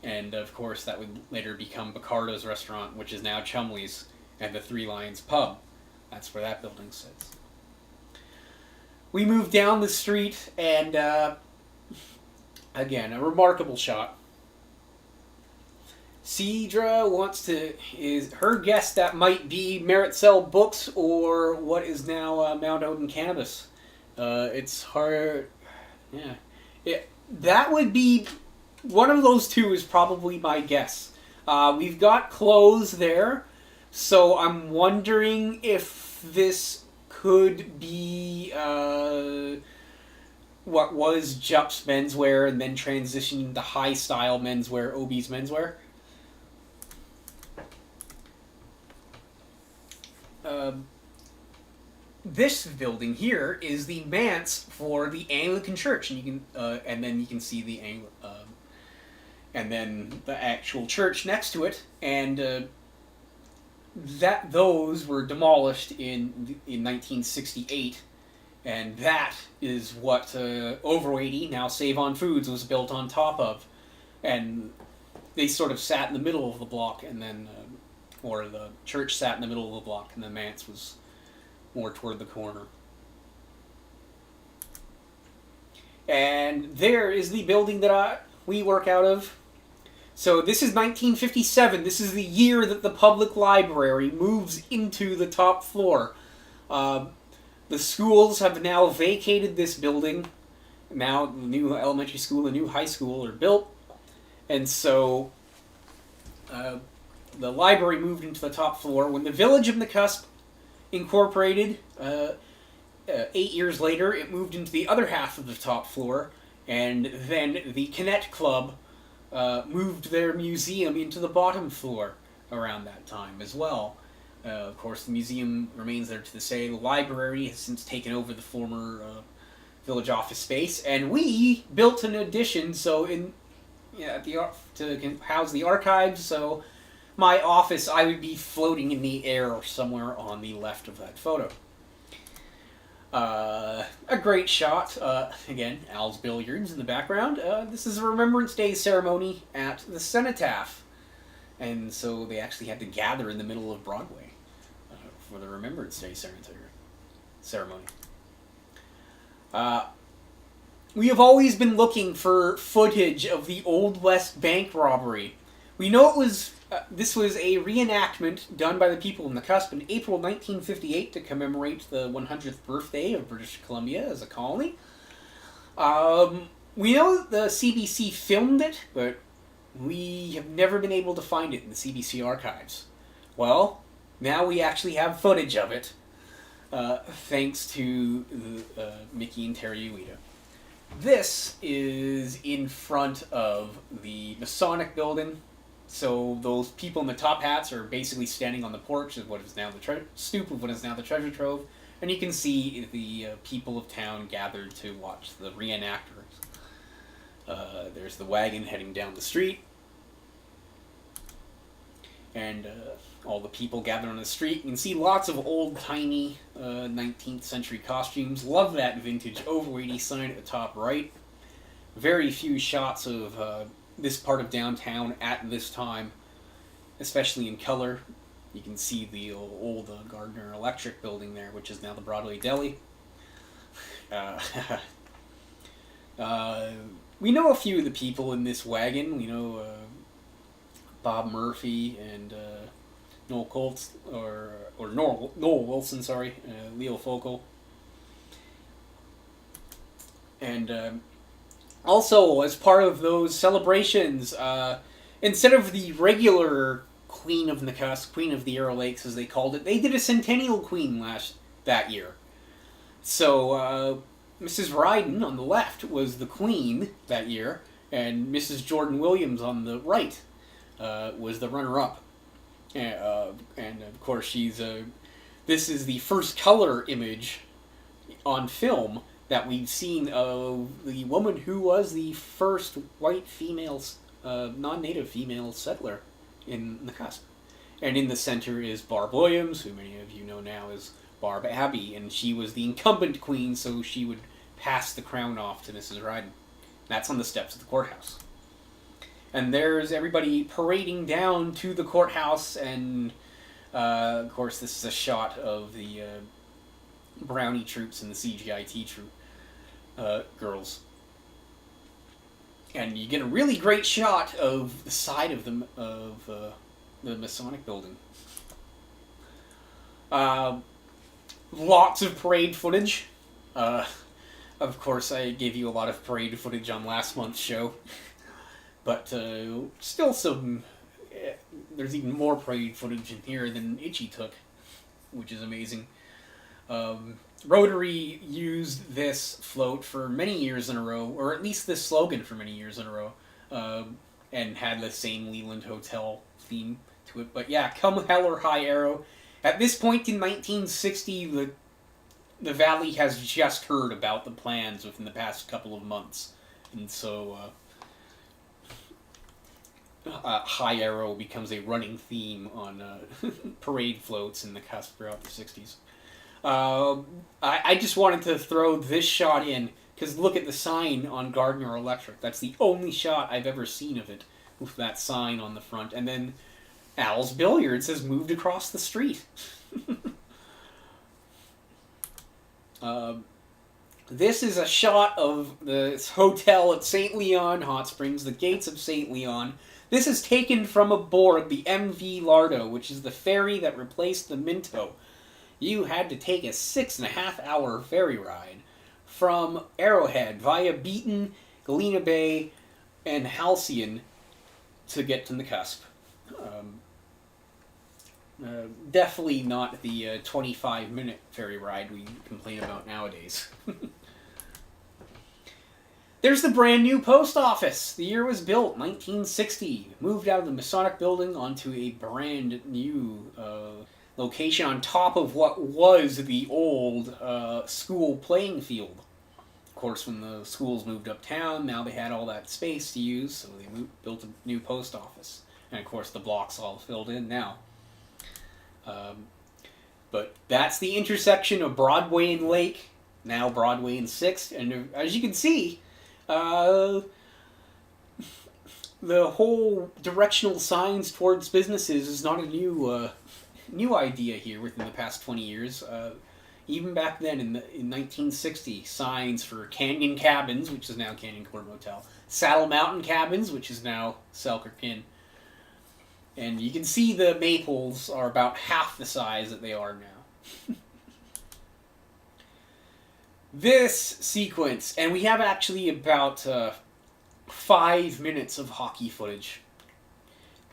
And of course, that would later become Picardo's restaurant, which is now Chumley's, and the Three Lions pub. That's where that building sits. We moved down the street, and again, a remarkable shot. Cedra is her guess that might be Merit Cell Books or what is now Mount Odin Cannabis. It's hard, yeah. That would be, one of those two is probably my guess. We've got clothes there, so I'm wondering if this could be what was Jup's menswear and then transitioning to high-style menswear, Obi's menswear. This building here is the manse for the Anglican Church, and you can, and then you can see the and then the actual church next to it, and those were demolished in 1968, and that is what Over 80, now Save on Foods, was built on top of, and they sort of sat in the middle of the block, and then or the church sat in the middle of the block, and the manse was more toward the corner. And there is the building that we work out of. So this is 1957. This is the year that the public library moves into the top floor. The schools have now vacated this building. Now the new elementary school, the new high school are built. And so the library moved into the top floor. When the village of Cusp incorporated, 8 years later, it moved into the other half of the top floor, and then the Connect Club moved their museum into the bottom floor around that time as well. Of course, the museum remains there to this day. The library has since taken over the former village office space, and we built an addition to house the archives. So my office, I would be floating in the air somewhere on the left of that photo. A great shot. Again, Al's Billiards in the background. This is a Remembrance Day Ceremony at the Cenotaph. And so they actually had to gather in the middle of Broadway for the Remembrance Day ceremony. We have always been looking for footage of the Old West bank robbery. We know it was this was a reenactment done by the people in the Cusp in April 1958 to commemorate the 100th birthday of British Columbia as a colony. We know that the CBC filmed it, but we have never been able to find it in the CBC archives. Well, now we actually have footage of it, thanks to Mickey and Terry Uyeda. This is in front of the Masonic building. So those people in the top hats are basically standing on the porch of what is now the stoop of what is now the treasure trove, and you can see the people of town gathered to watch the reenactors. There's the wagon heading down the street, and all the people gathered on the street. You can see lots of old-timey 19th century costumes. Love that vintage Over 80 sign at the top right. Very few shots of this part of downtown at this time, especially in color. You can see the old Gardner Electric building there, which is now the Broadway Deli. We know a few of the people in this wagon. We know Bob Murphy and Noel Wilson, sorry, Leo Focal. And also, as part of those celebrations, instead of the regular Queen of Nakusp, Queen of the Arrow Lakes as they called it, they did a Centennial Queen that year. So Mrs. Ryden on the left was the Queen that year, and Mrs. Jordan Williams on the right was the runner-up. And of course, this is the first color image on film that we've seen of the woman who was the first white female, non-native female settler in the Cusp. And in the center is Barb Williams, who many of you know now as Barb Abbey, and she was the incumbent queen, so she would pass the crown off to Mrs. Ryden. That's on the steps of the courthouse. And there's everybody parading down to the courthouse, and of course this is a shot of the Brownie troops and the CGIT troop girls. And you get a really great shot of the side of the Masonic building. Lots of parade footage. Of course, I gave you a lot of parade footage on last month's show. But still some... there's even more parade footage in here than Itchy took, which is amazing. Rotary used this float for many years in a row, or at least this slogan for many years in a row, and had the same Leland Hotel theme to it. But yeah, come hell or high arrow. At this point in 1960, the Valley has just heard about the plans within the past couple of months. And so, high arrow becomes a running theme on parade floats in the Cusp throughout the 60s. I just wanted to throw this shot in, because look at the sign on Gardner Electric. That's the only shot I've ever seen of it, with that sign on the front. And then Al's Billiards has moved across the street. This is a shot of the hotel at St. Leon Hot Springs, the gates of St. Leon. This is taken from aboard the MV Lardo, which is the ferry that replaced the Minto. You had to take a 6.5-hour ferry ride from Arrowhead via Beaton, Galena Bay, and Halcyon to get to the Cusp. Definitely not the 25-minute ferry ride we complain about nowadays. There's the brand new post office. The year was built, 1960. Moved out of the Masonic building onto a brand new location on top of what was the old school playing field. Of course, when the schools moved uptown, now they had all that space to use, so they built a new post office. And of course, the block's all filled in now. But that's the intersection of Broadway and Lake, now Broadway and 6th, and as you can see, the whole directional signs towards businesses is not a new idea here within the past 20 years. Even back then, in 1960, signs for Canyon Cabins, which is now Canyon Court Motel, Saddle Mountain Cabins, which is now Selkirk Inn. And you can see the maples are about half the size that they are now. This sequence, and we have actually about 5 minutes of hockey footage.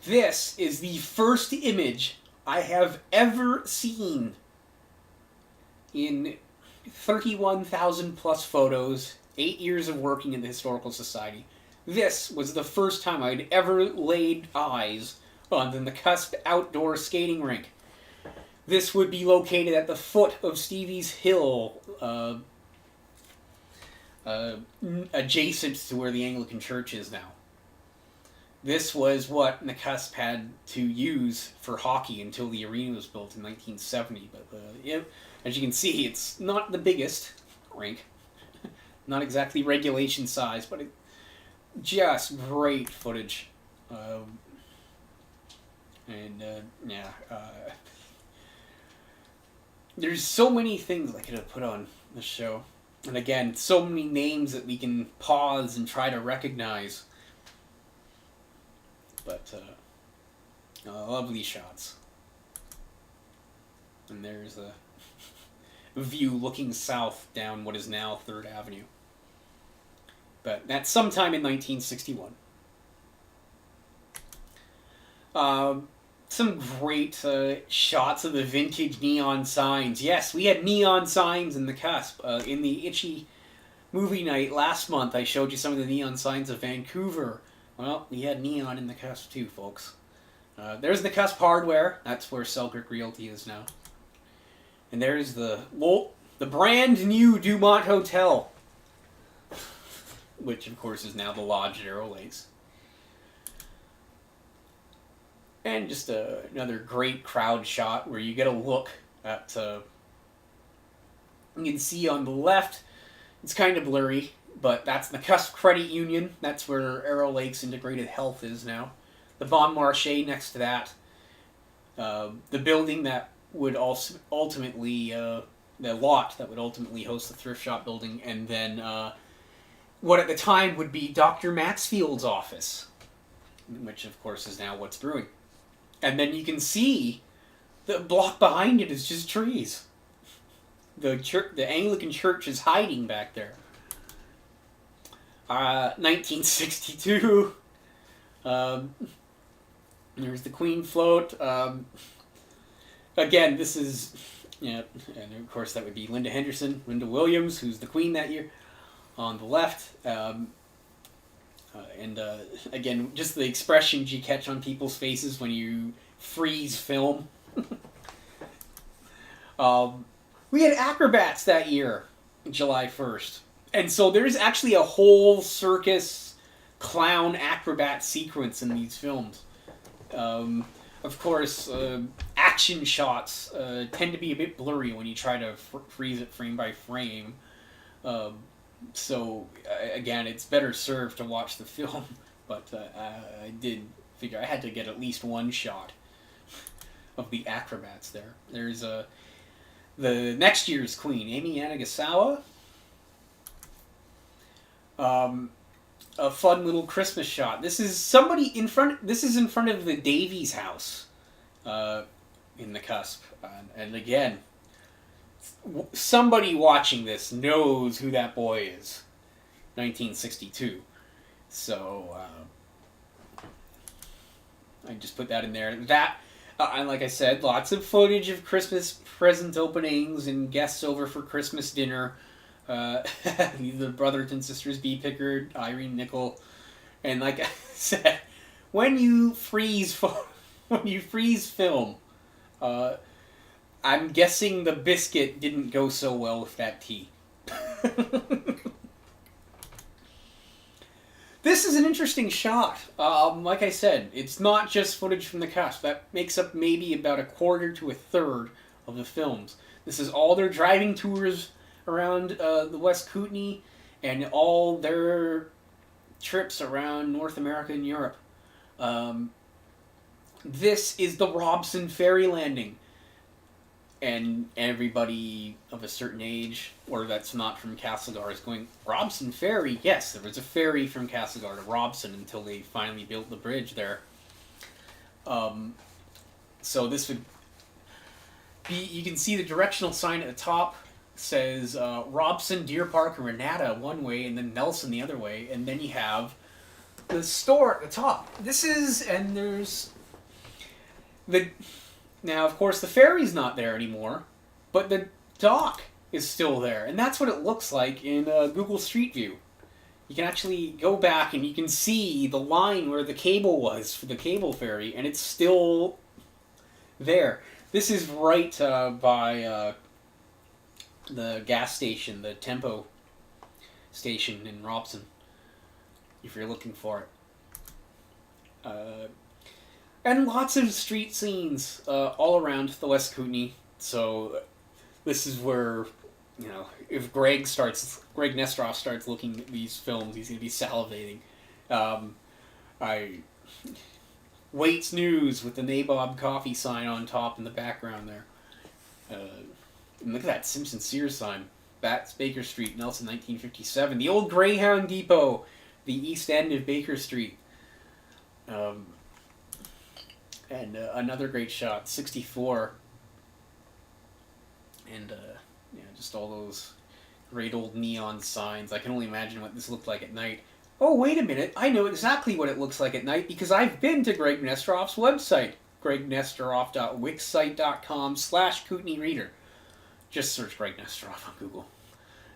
This is the first image I have ever seen in 31,000 plus photos, 8 years of working in the Historical Society. This was the first time I'd ever laid eyes on the Cusp outdoor skating rink. This would be located at the foot of Stevie's Hill, adjacent to where the Anglican Church is now. This was what Nakusp had to use for hockey until the arena was built in 1970. But as you can see, it's not the biggest rink. Not exactly regulation size, but just great footage. There's so many things I could have put on the show. And again, so many names that we can pause and try to recognize. But, lovely shots. And there's a view looking south down what is now 3rd Avenue. But that's sometime in 1961. Some great shots of the vintage neon signs. Yes, we had neon signs in the Cusp. In the Itchy movie night last month, I showed you some of the neon signs of Vancouver. Well, we had neon in the Cusp too, folks. There's the Cusp Hardware. That's where Selkirk Realty is now. And there's the brand new Dumont Hotel, which of course is now the Lodge at Arrow Lakes. And just another great crowd shot where you get a look at. You can see on the left, it's kind of blurry, but that's the Cusp Credit Union. That's where Arrow Lake's Integrated Health is now. The Bon Marché next to that. The building that would also ultimately, the lot that would ultimately host the thrift shop building, and then what at the time would be Dr. Maxfield's office, which of course is now What's Brewing. And then you can see the block behind it is just trees. The Anglican church is hiding back there. 1962. There's the Queen float. Again, this is, and of course that would be Linda Williams, who's the Queen that year, on the left. Again, just the expressions you catch on people's faces when you freeze film. We had acrobats that year, July 1st. And so there's actually a whole circus clown acrobat sequence in these films. Of course, action shots tend to be a bit blurry when you try to freeze it frame by frame. So, again, it's better served to watch the film. But I did figure I had to get at least one shot of the acrobats there. There's the next year's Queen, Amy Yanagisawa. A fun little Christmas shot. This is somebody in front. This is in front of the Davies house, in the Cusp, and again, somebody watching this knows who that boy is. 1962. So I just put that in there. That. And like I said, lots of footage of Christmas present openings and guests over for Christmas dinner. The Brotherton sisters, B. Pickard, Irene Nickel, and like I said, when you freeze film, I'm guessing the biscuit didn't go so well with that tea. This is an interesting shot. Like I said, it's not just footage from the Cusp. That makes up maybe about a quarter to a third of the films. This is all their driving tours around the West Kootenay and all their trips around North America and Europe. This is the Robson ferry landing. And everybody of a certain age, or that's not from Castlegar, is going, Robson Ferry? Yes, there was a ferry from Castlegar to Robson until they finally built the bridge there. So this would be, you can see the directional sign at the top says Robson, Deer Park, and Renata one way, and then Nelson the other way, and then you have the store at the top. This is, and there's the... Now, of course, the ferry's not there anymore, but the dock is still there, and that's what it looks like in Google Street View. You can actually go back and you can see the line where the cable was for the cable ferry, and it's still there. This is right by the gas station, the Tempo station in Robson, if you're looking for it. And lots of street scenes all around the West Kootenay. So this is where, if Greg Nestroff starts looking at these films, he's going to be salivating. Waits News with the Nabob Coffee sign on top in the background there. And look at that Simpson Sears sign. That's Baker Street, Nelson, 1957. The old Greyhound Depot, the east end of Baker Street. And another great shot, 64. And, just all those great old neon signs. I can only imagine what this looked like at night. Oh, wait a minute. I know exactly what it looks like at night because I've been to Greg Nestroff's website. gregnestroff.wixsite.com/Kootenay Reader. Just search Greg Nestroff on Google.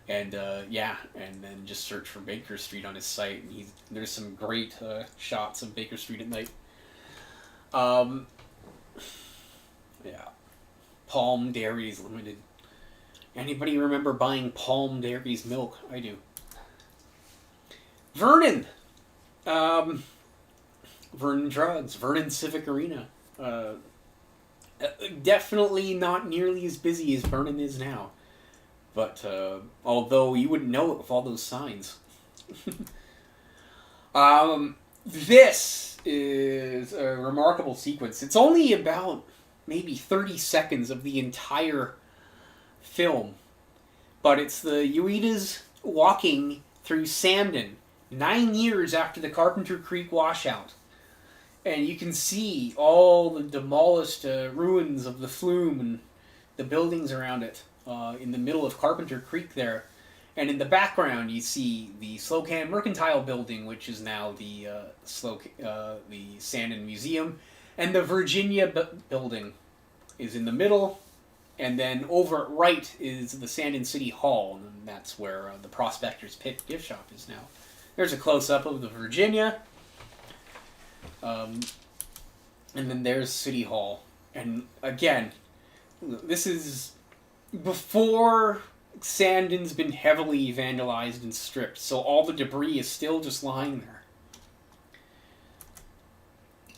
And, and then just search for Baker Street on his site. And there's some great shots of Baker Street at night. Palm Dairies Limited. Anybody remember buying Palm Dairies milk? I do. Vernon. Vernon Drugs, Vernon Civic Arena. Definitely not nearly as busy as Vernon is now. But, although you wouldn't know it with all those signs. This is a remarkable sequence. It's only about maybe 30 seconds of the entire film. But it's the Uyedas walking through Samden 9 years after the Carpenter Creek washout. And you can see all the demolished ruins of the flume and the buildings around it in the middle of Carpenter Creek there. And in the background, you see the Slocan Mercantile Building, which is now the Sandon Museum, and the Virginia Building is in the middle. And then over right is the Sandon City Hall, and that's where the Prospector's Pit gift shop is now. There's a close-up of the Virginia. And then there's City Hall. And again, this is before Sandon's been heavily vandalized and stripped, so all the debris is still just lying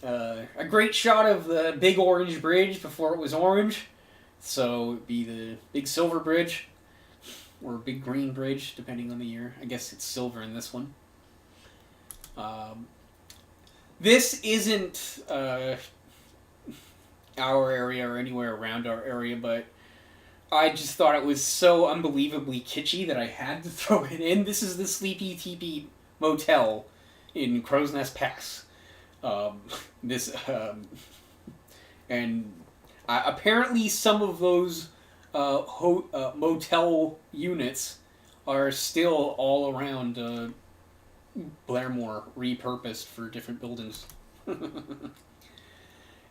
there. A great shot of the Big Orange Bridge before it was orange. So it'd be the Big Silver Bridge, or Big Green Bridge, depending on the year. I guess it's silver in this one. This isn't our area or anywhere around our area, but I just thought it was so unbelievably kitschy that I had to throw it in. This is the Sleepy Teepee Motel in Crow's Nest Pass. Apparently some of those motel units are still all around Blairmore, repurposed for different buildings.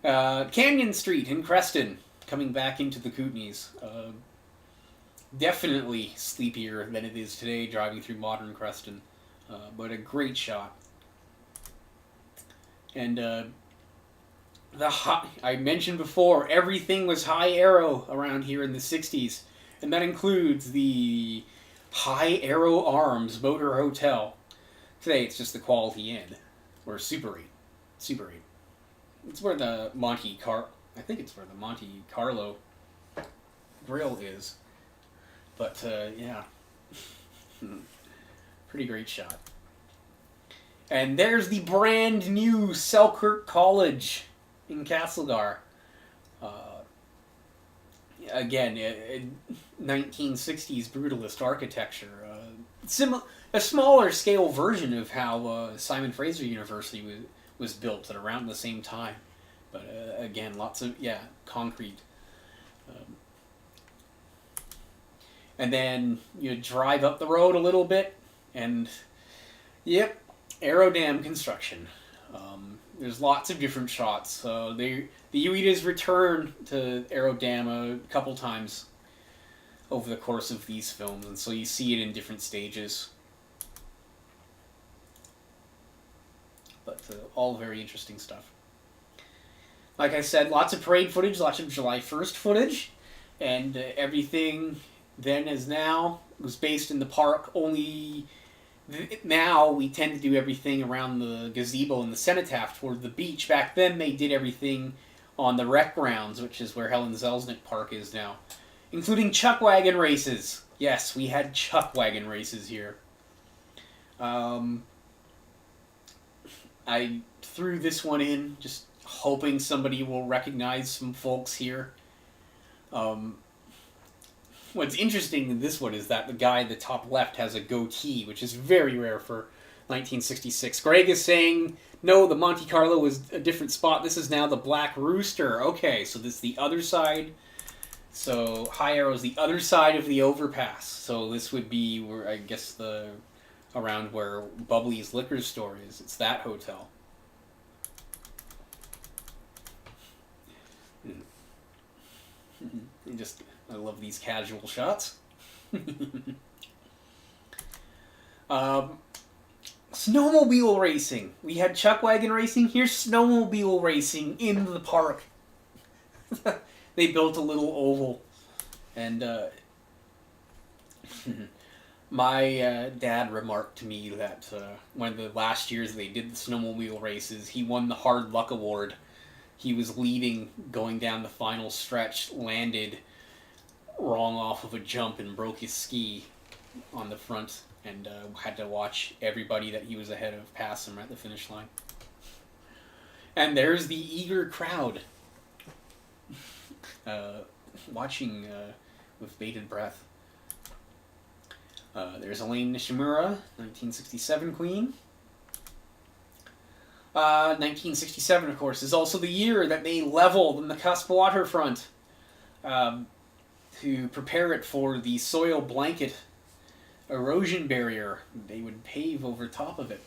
Canyon Street in Creston, coming back into the Kootenays. Definitely sleepier than it is today driving through modern Creston, but a great shot. And I mentioned before, everything was high aero around here in the 60s, and that includes the High Aero Arms Motor Hotel. Today it's just the Quality Inn, or Super 8. Super 8. It's where the I think it's where the Monte Carlo grill is. But, yeah. Pretty great shot. And there's the brand new Selkirk College in Castlegar. Again, 1960s brutalist architecture. A smaller scale version of how Simon Fraser University was built at around the same time. But again, lots of, concrete. And then you drive up the road a little bit, and, yep, aerodam construction. There's lots of different shots. The Uyedas return to aerodam a couple times over the course of these films, and so you see it in different stages. But all very interesting stuff. Like I said, lots of parade footage, lots of July 1st footage, and everything then as now was based in the park. Only now we tend to do everything around the gazebo and the Cenotaph toward the beach. Back then they did everything on the rec grounds, which is where Helen Zelznick Park is now, including chuck wagon races. Yes, we had chuck wagon races here. I threw this one in, just hoping somebody will recognize some folks here. What's interesting in this one is that the guy at the top left has a goatee, which is very rare for 1966. Greg is saying, no, the Monte Carlo was a different spot. This is now the Black Rooster. Okay, so this is the other side. So High Arrow is the other side of the overpass. So this would be, where I guess, around where Bubbly's liquor store is. It's that hotel. I love these casual shots. Snowmobile racing. We had chuck wagon racing. Here's snowmobile racing in the park. They built a little oval. And My dad remarked to me that one of the last years they did the snowmobile races, he won the Hard Luck Award. He was leading, going down the final stretch, landed wrong off of a jump and broke his ski on the front, and had to watch everybody that he was ahead of pass him at the finish line. And there's the eager crowd watching with bated breath. There's Elaine Nishimura, 1967 queen. 1967, of course, is also the year that they leveled the Cusp waterfront to prepare it for the soil blanket erosion barrier they would pave over top of it.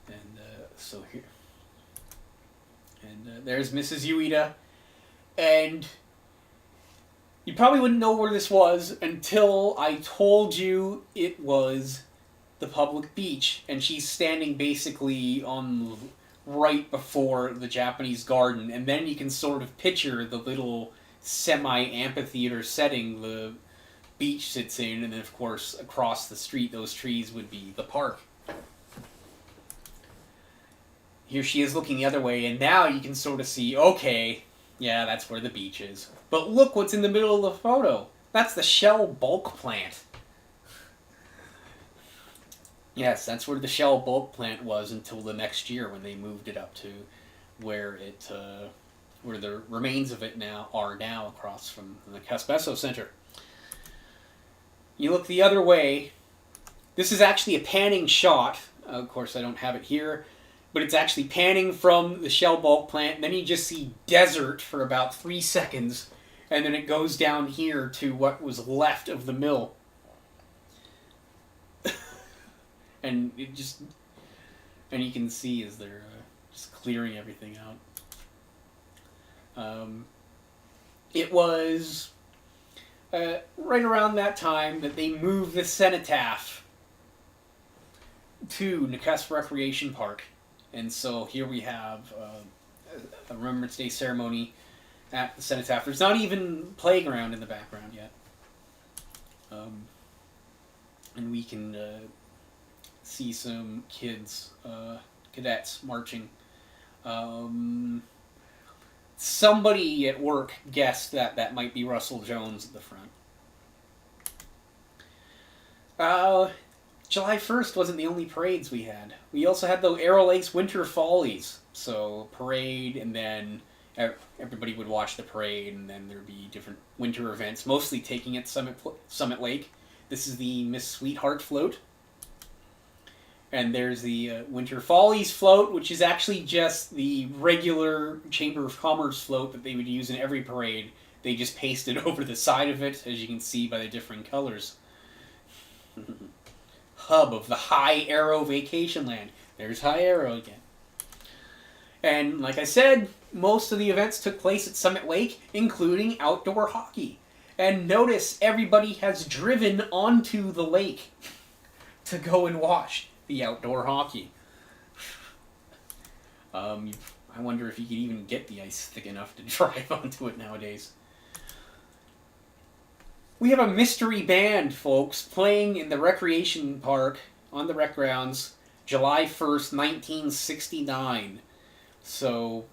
And so here, and there's Mrs. Uyeda, and you probably wouldn't know where this was until I told you it was the public beach, and she's standing basically on right before the Japanese garden, and then you can sort of picture the little semi-amphitheater setting the beach sits in, and then of course across the street those trees would be the park. Here she is looking the other way, and now you can sort of see, okay, yeah, that's where the beach is. But look what's in the middle of the photo. That's the Shell bulk plant. Yes, that's where the Shell bulk plant was until the next year when they moved it up to where it, where the remains of it are now across from the Caspesso Center. You look the other way. This is actually a panning shot. Of course, I don't have it here, but it's actually panning from the Shell bulk plant. And then you just see desert for about 3 seconds, and then it goes down here to what was left of the mill. And it just, and you can see as they're just clearing everything out. It was right around that time that they moved the Cenotaph to Nakusp Recreation Park. And so here we have a Remembrance Day Ceremony at the Cenotaph. There's not even playground in the background yet. And we can see some kids, cadets, marching. Somebody at work guessed that that might be Russell Jones at the front. July 1st wasn't the only parades we had. We also had the Arrow Lakes Winter Follies. So parade, and then everybody would watch the parade, and then there'd be different winter events, mostly taking at Summit Lake. This is the Miss Sweetheart float. And there's the Winter Follies float, which is actually just the regular Chamber of Commerce float that they would use in every parade. They just pasted over the side of it, as you can see by the different colors. Hub of the High Arrow Vacation Land. There's High Arrow again. And like I said, most of the events took place at Summit Lake, including outdoor hockey. And notice everybody has driven onto the lake to go and watch the outdoor hockey. I wonder if you could even get the ice thick enough to drive onto it nowadays. We have a mystery band, folks, playing in the recreation park on the rec grounds July 1st, 1969. So,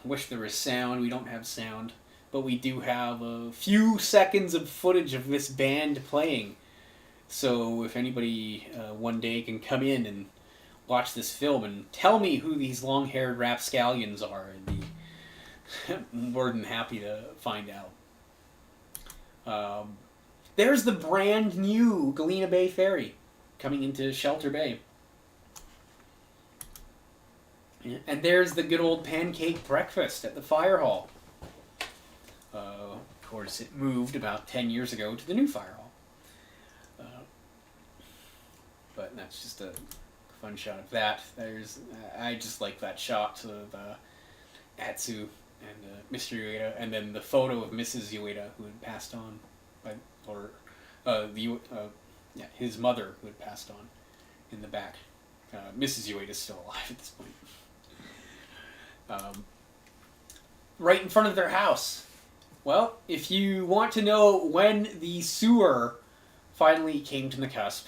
wish there was sound. We don't have sound. But we do have a few seconds of footage of this band playing. So if anybody one day can come in and watch this film and tell me who these long-haired rapscallions are, I'd be more than happy to find out. There's the brand new Galena Bay Ferry coming into Shelter Bay. And there's the good old pancake breakfast at the fire hall. Of course, it moved about 10 years ago to the new fire hall. But that's just a fun shot of that. There's, I just like that shot of Atsu and Mr. Uyeda, and then the photo of Mrs. Uyeda, who had passed on, his mother, who had passed on, in the back. Mrs. Uyeda is still alive at this point. Right in front of their house. Well, if you want to know when the sewer finally came to the Cusp.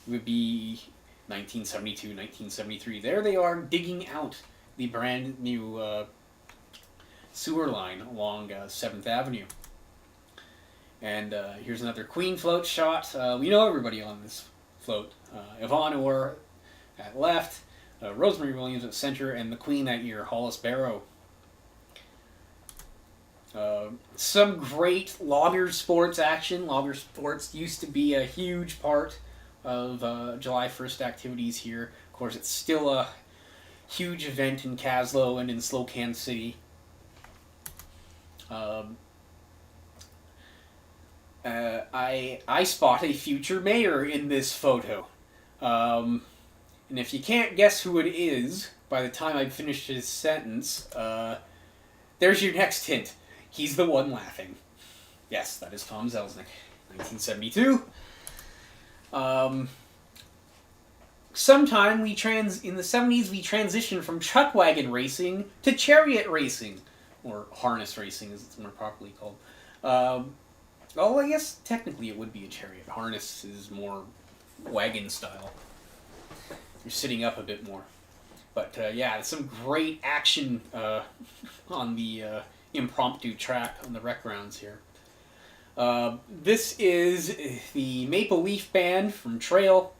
It would be 1972, 1973. There they are digging out the brand new sewer line along 7th Avenue. And here's another Queen float shot. We know everybody on this float. Yvonne Orr at left, Rosemary Williams at center, and the Queen that year, Hollis Barrow. Some great logger sports action. Logger sports used to be a huge part of July 1st activities here. Of course, it's still a huge event in Kaslo and in Slocan City. I spot a future mayor in this photo. And if you can't guess who it is by the time I've finished his sentence, there's your next hint. He's the one laughing. Yes, that is Tom Zelznick, 1972. Sometime in the 70s we transitioned from chuck wagon racing to chariot racing, or harness racing as it's more properly called. Well, I guess technically it would be a chariot. Harness is more wagon style. You're sitting up a bit more. But yeah, some great action on the impromptu track on the rec grounds here. This is the Maple Leaf Band from Trail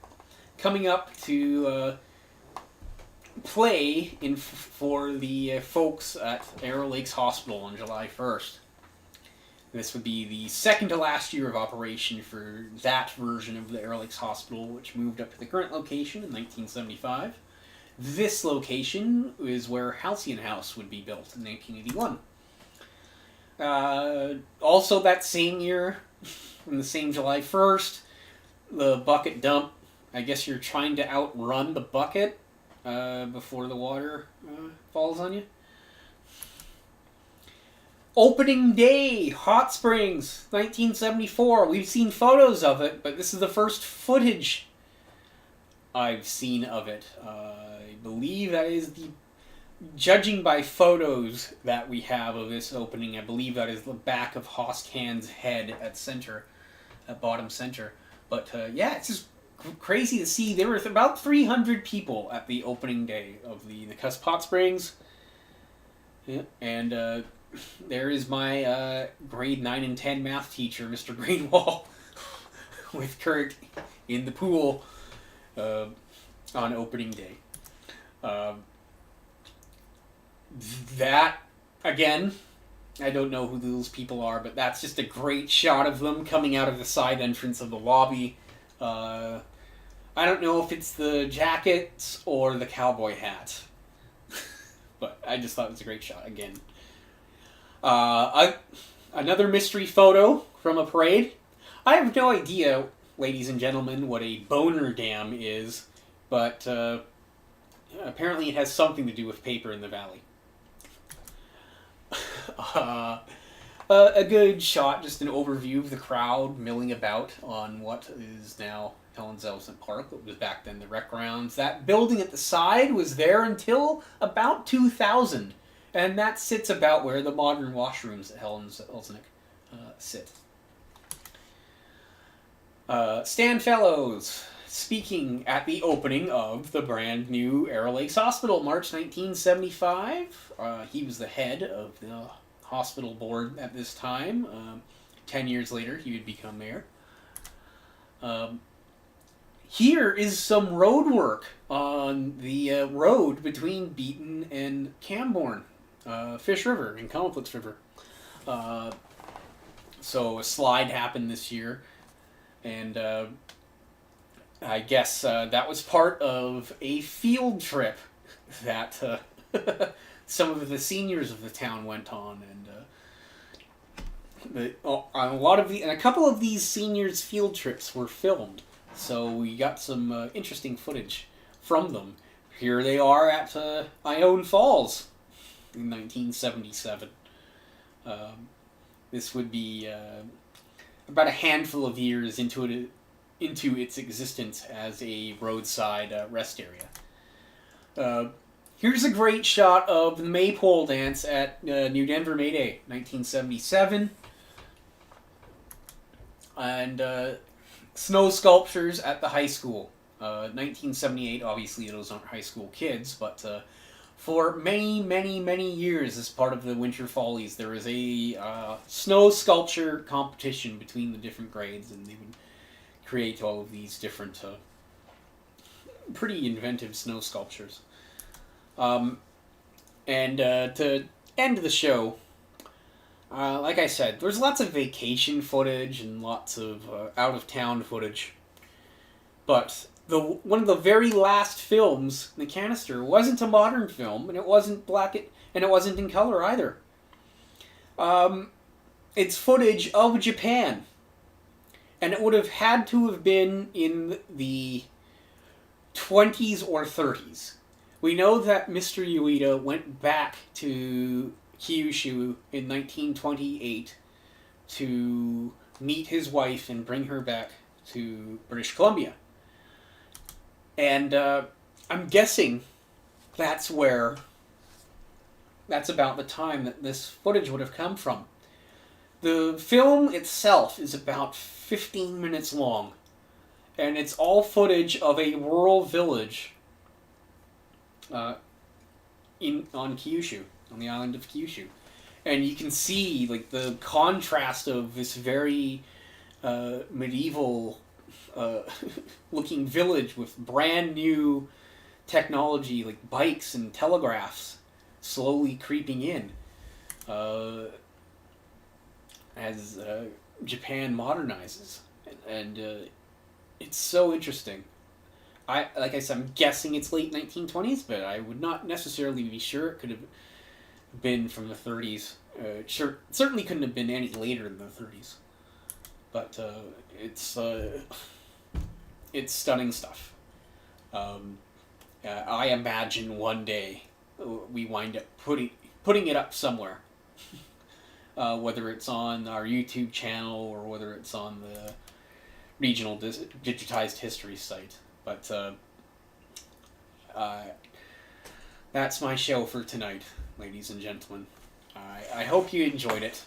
coming up to play for the folks at Arrow Lakes Hospital on July 1st. This would be the second to last year of operation for that version of the Arrow Lakes Hospital, which moved up to the current location in 1975. This location is where Halcyon House would be built in 1981. Also that same year, on the same July 1st, the bucket dump. I guess you're trying to outrun the bucket before the water falls on you. Opening Day, Hot Springs, 1974. We've seen photos of it, but this is the first footage I've seen of it. I believe that is judging by photos that we have of this opening, I believe that is the back of Hoss Can's head at bottom center. But yeah, it's just crazy to see. There were about 300 people at the opening day of the Nakusp Hot Springs. Yeah, and there is my grade 9 and 10 math teacher, Mr. Greenwall, with Kurt in the pool on opening day. That, again, I don't know who those people are, but that's just a great shot of them coming out of the side entrance of the lobby. I don't know if it's the jackets or the cowboy hat, but I just thought it was a great shot again. Another mystery photo from a parade. I have no idea, ladies and gentlemen, what a boner dam is, but apparently it has something to do with paper in the valley. A good shot, just an overview of the crowd milling about on what is now Helen Zelznick Park. It was back then the rec grounds. That building at the side was there until about 2000. And that sits about where the modern washrooms at Helen Zelznick sit. Stan Fellows, speaking at the opening of the brand new Arrow Lakes Hospital, March 1975. He was the head of the hospital board at this time. 10 years later, he would become mayor. Here is some road work on the road between Beaton and Camborne. Fish River and Conflicts River. So a slide happened this year, and I guess that was part of a field trip that some of the seniors of the town went on, and a couple of these seniors' field trips were filmed. So we got some interesting footage from them. Here they are at Ione Falls in 1977. This would be about a handful of years into its existence as a roadside rest area. Here's a great shot of the Maypole dance at New Denver May Day, 1977. And snow sculptures at the high school. 1978, obviously those aren't high school kids, but for many, many, many years as part of the Winter Follies, there was a snow sculpture competition between the different grades, and they would create all of these different pretty inventive snow sculptures. And to end the show, like I said, there's lots of vacation footage and lots of out-of-town footage. But one of the very last films in the canister wasn't a modern film, and it wasn't and it wasn't in color either. It's footage of Japan. And it would have had to have been in the 20s or 30s. We know that Mr. Uyeda went back to Kyushu in 1928 to meet his wife and bring her back to British Columbia. And I'm guessing that's about the time that this footage would have come from. The film itself is about 15 minutes long, and it's all footage of a rural village on Kyushu, on the island of Kyushu. And you can see like the contrast of this very medieval looking village with brand new technology like bikes and telegraphs slowly creeping in as Japan modernizes, and it's so interesting. Like I said, I'm guessing it's late 1920s, but I would not necessarily be sure. It could have been from the 30s. Certainly couldn't have been any later than the 30s. But it's stunning stuff. I imagine one day we wind up putting it up somewhere. Whether it's on our YouTube channel or whether it's on the regional digitized history site. But that's my show for tonight, ladies and gentlemen. I hope you enjoyed it.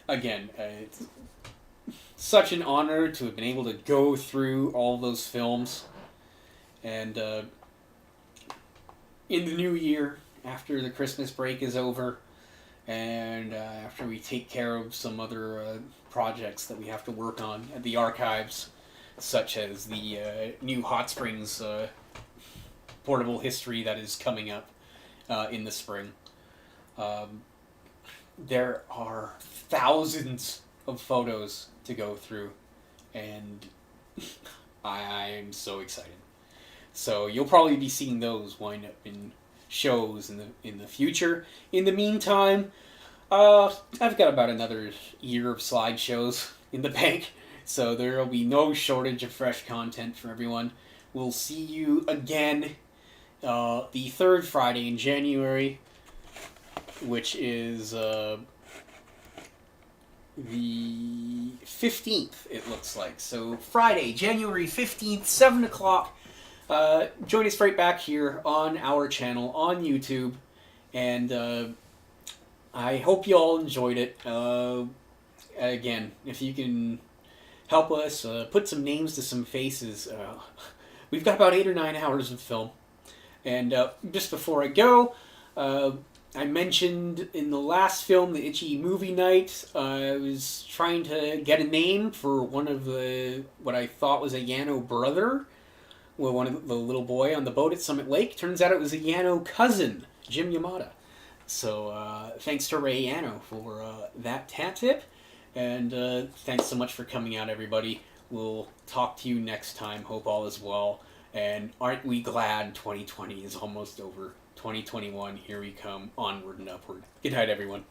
Again, it's such an honor to have been able to go through all those films. And in the new year, after the Christmas break is over, and after we take care of some other projects that we have to work on at the archives, such as the new Hot Springs portable history that is coming up in the spring. There are thousands of photos to go through, and I'm so excited. So you'll probably be seeing those wind up in shows in the future. In the meantime, I've got about another year of slideshows in the bank, so there will be no shortage of fresh content for everyone. We'll see you again the third Friday in January, which is the 15th, it looks like. So Friday, January 15th, 7 o'clock. Join us right back here on our channel on YouTube, and I hope you all enjoyed it. Again, if you can help us put some names to some faces, we've got about 8 or 9 hours of film. And just before I go, I mentioned in the last film, the Itchy Movie Night, I was trying to get a name for one of what I thought was a Yano brother. Well, one of the little boy on the boat at Summit Lake. Turns out it was a Yano cousin, Jim Yamada. So thanks to Ray Yano for that tip. And thanks so much for coming out, everybody. We'll talk to you next time. Hope all is well. And aren't we glad 2020 is almost over? 2021, here we come, onward and upward. Good night, everyone.